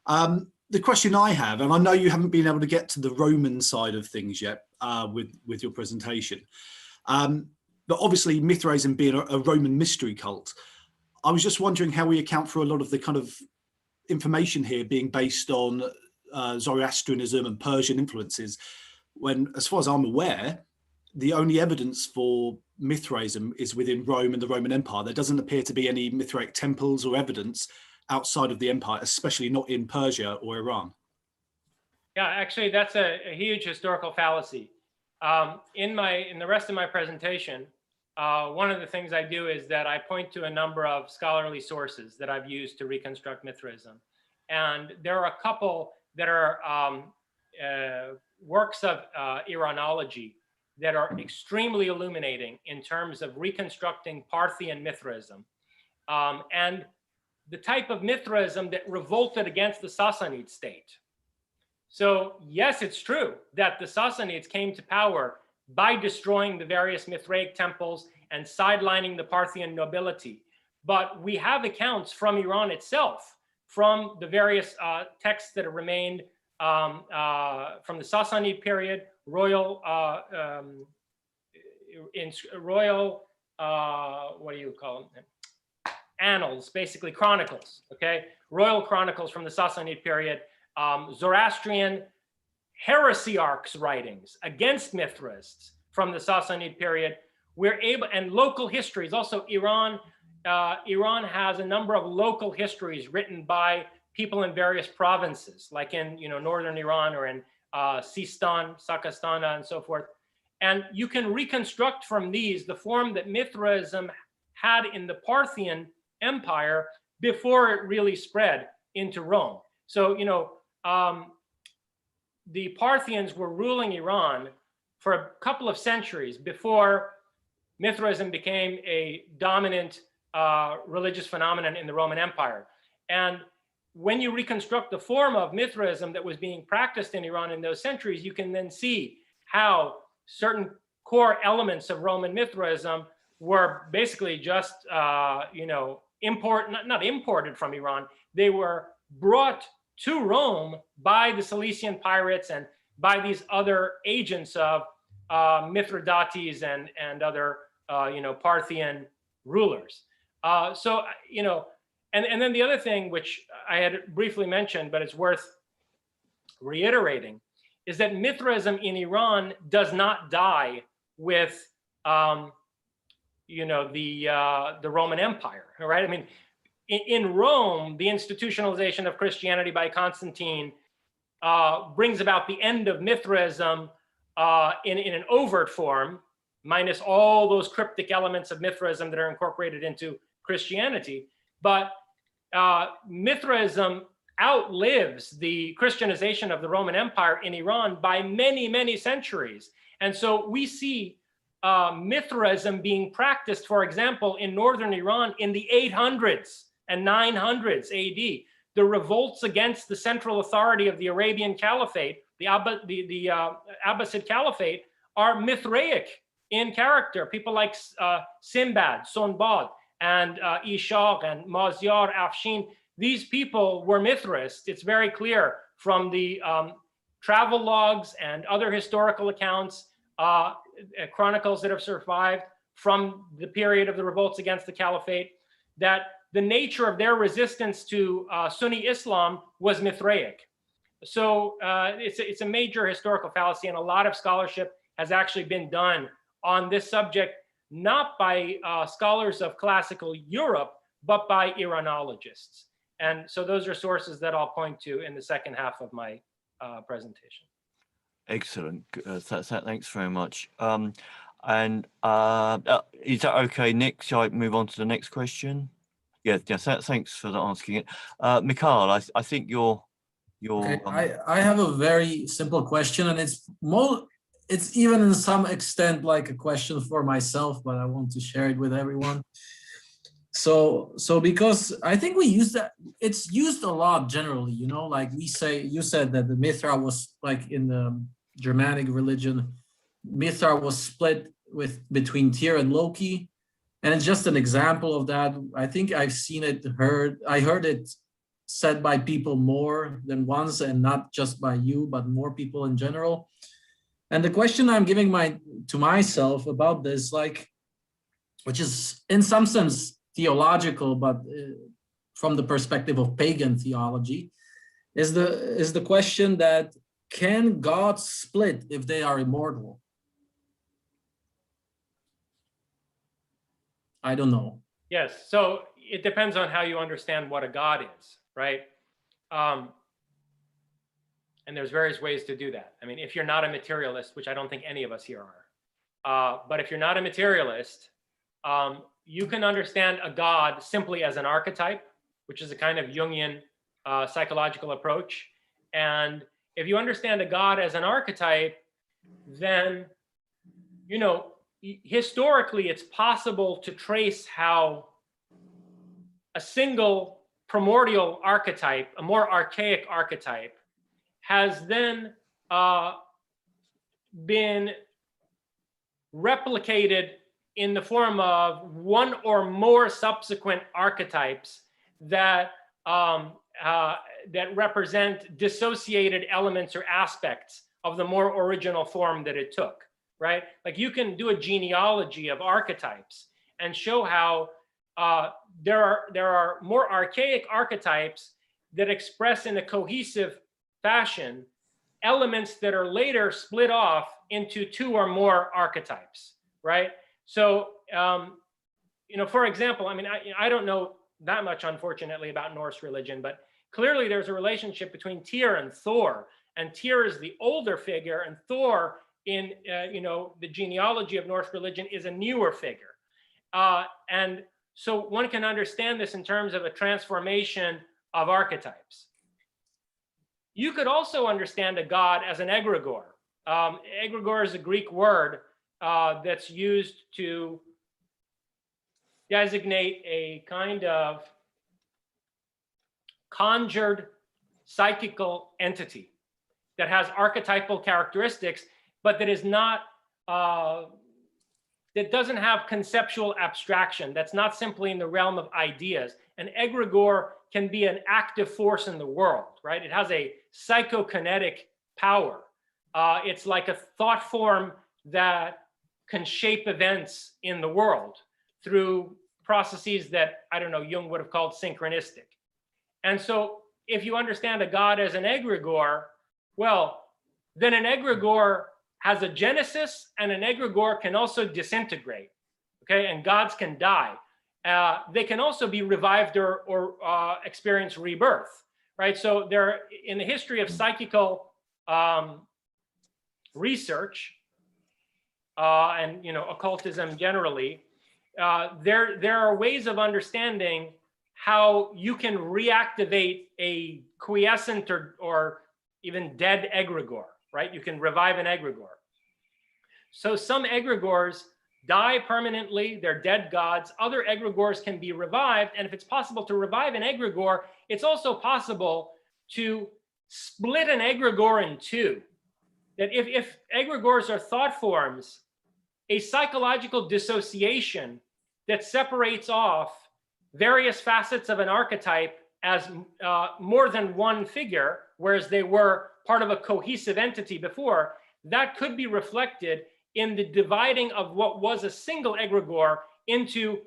The question I have, and I know you haven't been able to get to the Roman side of things yet with your presentation, but obviously Mithraism being a Roman mystery cult, I was just wondering how we account for a lot of the kind of information here being based on Zoroastrianism and Persian influences, when, as far as I'm aware, the only evidence for Mithraism is within Rome and the Roman Empire. There doesn't appear to be any Mithraic temples or evidence outside of the empire, especially not in Persia or Iran. Yeah, actually, that's a huge historical fallacy. In the rest of my presentation, one of the things I do is that I point to a number of scholarly sources that I've used to reconstruct Mithraism. And there are a couple that are works of Iranology that are extremely illuminating in terms of reconstructing Parthian Mithraism and the type of Mithraism that revolted against the Sassanid state. So yes, it's true that the Sassanids came to power by destroying the various Mithraic temples and sidelining the Parthian nobility. but we have accounts from Iran itself, from the various texts that have remained from the Sassanid period, royal, what do you call them? Annals, basically chronicles, okay? Royal chronicles from the Sassanid period, Zoroastrian heresiarchs' writings against Mithras from the Sassanid period. We're able, and local histories, also Iran has a number of local histories written by people in various provinces, like in northern Iran or in Sistan, Sakastana, and so forth. And you can reconstruct from these the form that Mithraism had in the Parthian Empire before it really spread into Rome. So, the Parthians were ruling Iran for a couple of centuries before Mithraism became a dominant religious phenomenon in the Roman Empire. And when you reconstruct the form of Mithraism that was being practiced in Iran in those centuries, you can then see how certain core elements of Roman Mithraism were basically just, not imported from Iran. They were brought to Rome by the Cilician pirates and by these other agents of Mithridates and other, Parthian rulers. And then the other thing, which I had briefly mentioned, but it's worth reiterating, is that Mithraism in Iran does not die with, the Roman Empire, right? I mean, in Rome, the institutionalization of Christianity by Constantine brings about the end of Mithraism in an overt form, minus all those cryptic elements of Mithraism that are incorporated into Christianity. But Mithraism outlives the Christianization of the Roman Empire in Iran by many, many centuries. And so we see Mithraism being practiced, for example, in northern Iran in the 800s and 900s AD. The revolts against the central authority of the Arabian Caliphate, the Abbasid Caliphate, are Mithraic in character. People like Simbad, Sonbad, and Ishaq and Mazyar Afshin, these people were Mithraists. It's very clear from the travel logs and other historical accounts, chronicles that have survived from the period of the revolts against the Caliphate, that the nature of their resistance to Sunni Islam was Mithraic. So it's a major historical fallacy, and a lot of scholarship has actually been done on this subject, not by scholars of classical Europe, but by Iranologists. And so those are sources that I'll point to in the second half of my presentation. Excellent. Thanks very much. Is that okay, Nick? Shall I move on to the next question? Yeah, thanks for asking it. Mikhail, I think you're okay. I have a very simple question, and it's even in some extent like a question for myself, but I want to share it with everyone. So because I think we use that, it's used a lot generally, like you said that the Mithra was like in the Germanic religion, Mithra was split between Tyr and Loki. And it's just an example of that. I think I've seen it, I heard it said by people more than once, and not just by you, but more people in general. And the question I'm giving to myself about this, which is in some sense theological, but from the perspective of pagan theology, is the question that can gods split if they are immortal? I don't know. Yes, so it depends on how you understand what a god is, right? And there's various ways to do that. I mean, if you're not a materialist, which I don't think any of us here are, but if you're not a materialist, you can understand a god simply as an archetype, which is a kind of Jungian psychological approach. And if you understand a god as an archetype, then, historically, it's possible to trace how a single primordial archetype, a more archaic archetype, has then been replicated in the form of one or more subsequent archetypes that that represent dissociated elements or aspects of the more original form that it took, right? Like you can do a genealogy of archetypes and show how there are more archaic archetypes that express in a cohesive fashion elements that are later split off into two or more archetypes, right? So, you know, for example, I mean, I don't know that much, unfortunately, about Norse religion, but clearly there's a relationship between Tyr and Thor, and Tyr is the older figure, and Thor in, you know, the genealogy of Norse religion is a newer figure. And so one can understand this in terms of a transformation of archetypes. You could also understand a god as an egregore. Egregore is a Greek word that's used to designate a kind of conjured psychical entity that has archetypal characteristics, but that is not, that doesn't have conceptual abstraction. That's not simply in the realm of ideas. An egregore can be an active force in the world, right? It has a psychokinetic power. It's like a thought form that can shape events in the world through processes that, I don't know, Jung would have called synchronistic. And so if you understand a god as an egregore, well, then an egregore has a genesis, and an egregore can also disintegrate, okay? And gods can die. They can also be revived or experience rebirth, right? So there, in the history of psychical research and, you know, occultism generally, there are ways of understanding how you can reactivate a quiescent or even dead egregore, right? You can revive an egregore. So some egregores die permanently, they're dead gods. Other egregores can be revived. And if it's possible to revive an egregore, it's also possible to split an egregore in two. That if egregores are thought forms, a psychological dissociation that separates off various facets of an archetype as more than one figure, whereas they were part of a cohesive entity before, that could be reflected in the dividing of what was a single egregore into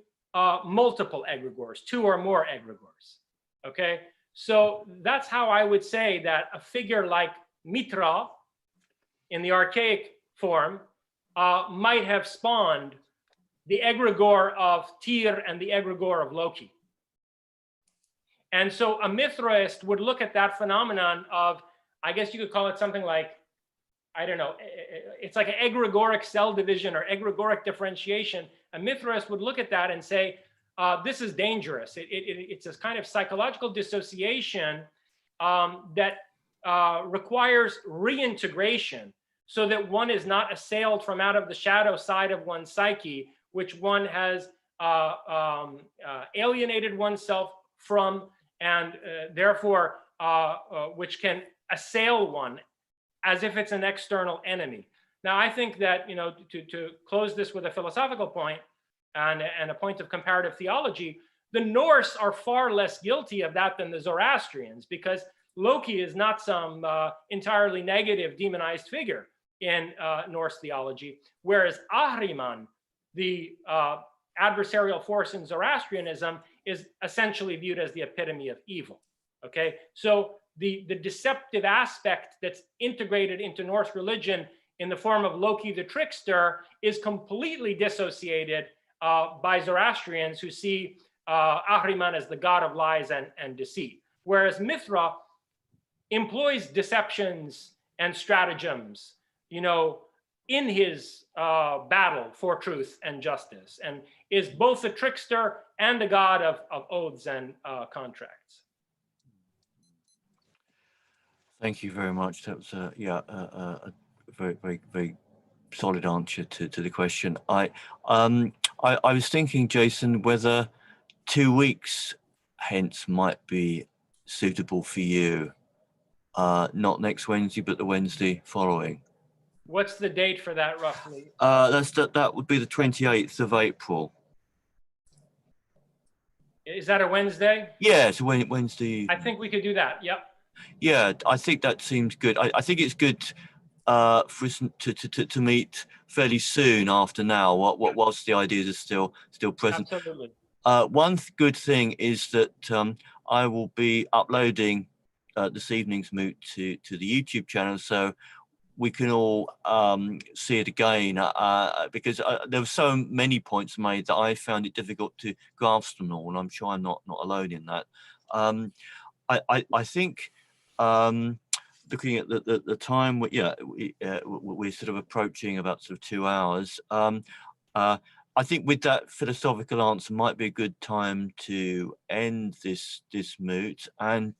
multiple egregores, two or more egregores, okay? So that's how I would say that a figure like Mithra in the archaic form might have spawned the egregore of Tyr and the egregore of Loki. And so a Mithraist would look at that phenomenon of, I guess you could call it something like, I don't know, it's like an egregoric cell division or egregoric differentiation. A Mithraist would look at that and say, this is dangerous. It's this kind of psychological dissociation that requires reintegration so that one is not assailed from out of the shadow side of one's psyche, which one has alienated oneself from, and therefore which can assail one as if it's an external enemy. Now, I think that, you know, to close this with a philosophical point and a point of comparative theology, the Norse are far less guilty of that than the Zoroastrians, because Loki is not some entirely negative demonized figure in Norse theology, whereas Ahriman, the adversarial force in Zoroastrianism, is essentially viewed as the epitome of evil, okay? So the deceptive aspect that's integrated into Norse religion in the form of Loki the trickster is completely dissociated by Zoroastrians, who see Ahriman as the god of lies and deceit. Whereas Mithra employs deceptions and stratagems, you know, in his battle for truth and justice, and is both a trickster and a god of oaths and contracts. Thank you very much. That was a very, very, very solid answer to the question. I was thinking, Jason, whether 2 weeks hence might be suitable for you. Not next Wednesday, but the Wednesday following. What's the date for that roughly? That would be the 28th of April. Is that a Wednesday? Yeah, it's Wednesday. I think we could do that. Yep. Yeah, I think that seems good. I think it's good for us to meet fairly soon after now. Whilst the ideas are still present. Absolutely. One good thing is that I will be uploading this evening's moot to the YouTube channel, so we can all see it again, because there were so many points made that I found it difficult to grasp them all, and I'm sure I'm not alone in that. I think looking at the time, we're sort of approaching about sort of 2 hours. I think with that philosophical answer might be a good time to end this moot. And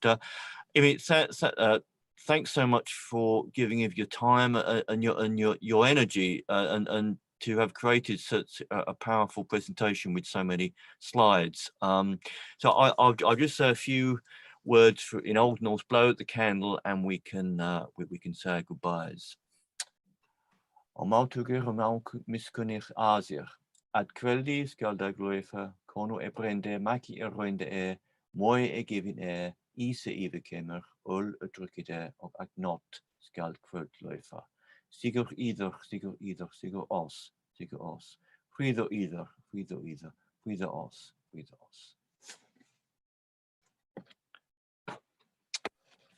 thanks so much for giving of your time and your energy and to have created such a powerful presentation with so many slides. So I'll just say a few words in Old Norse, blow out the candle, and we can say our goodbyes. Miskunnig Asier. At quelli skal der gløyfe, kono brende maki roinde moi givin ise ivekemmer, ol trykkede og not skal kvølløyfe. Sigur either, sigur os. Frido either, frido os.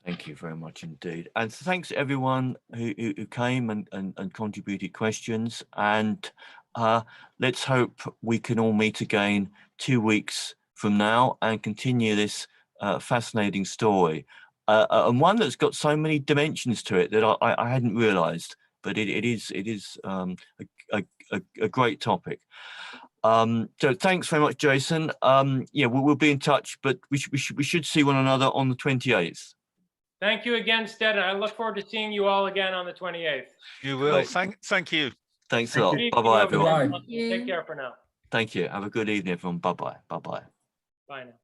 Thank you very much indeed. And thanks to everyone who came and contributed questions. And let's hope we can all meet again 2 weeks from now and continue this fascinating story. And one that's got so many dimensions to it that I hadn't realized, but it is a great topic. So thanks very much, Jason. Yeah, we'll be in touch, but we should see one another on the 28th. Thank you again, Stead. I look forward to seeing you all again on the 28th. You will. Thank you. Thanks a lot. Bye-bye, everyone. Take care for now. Thank you. Have a good evening, everyone. Bye-bye. Bye-bye. Bye now.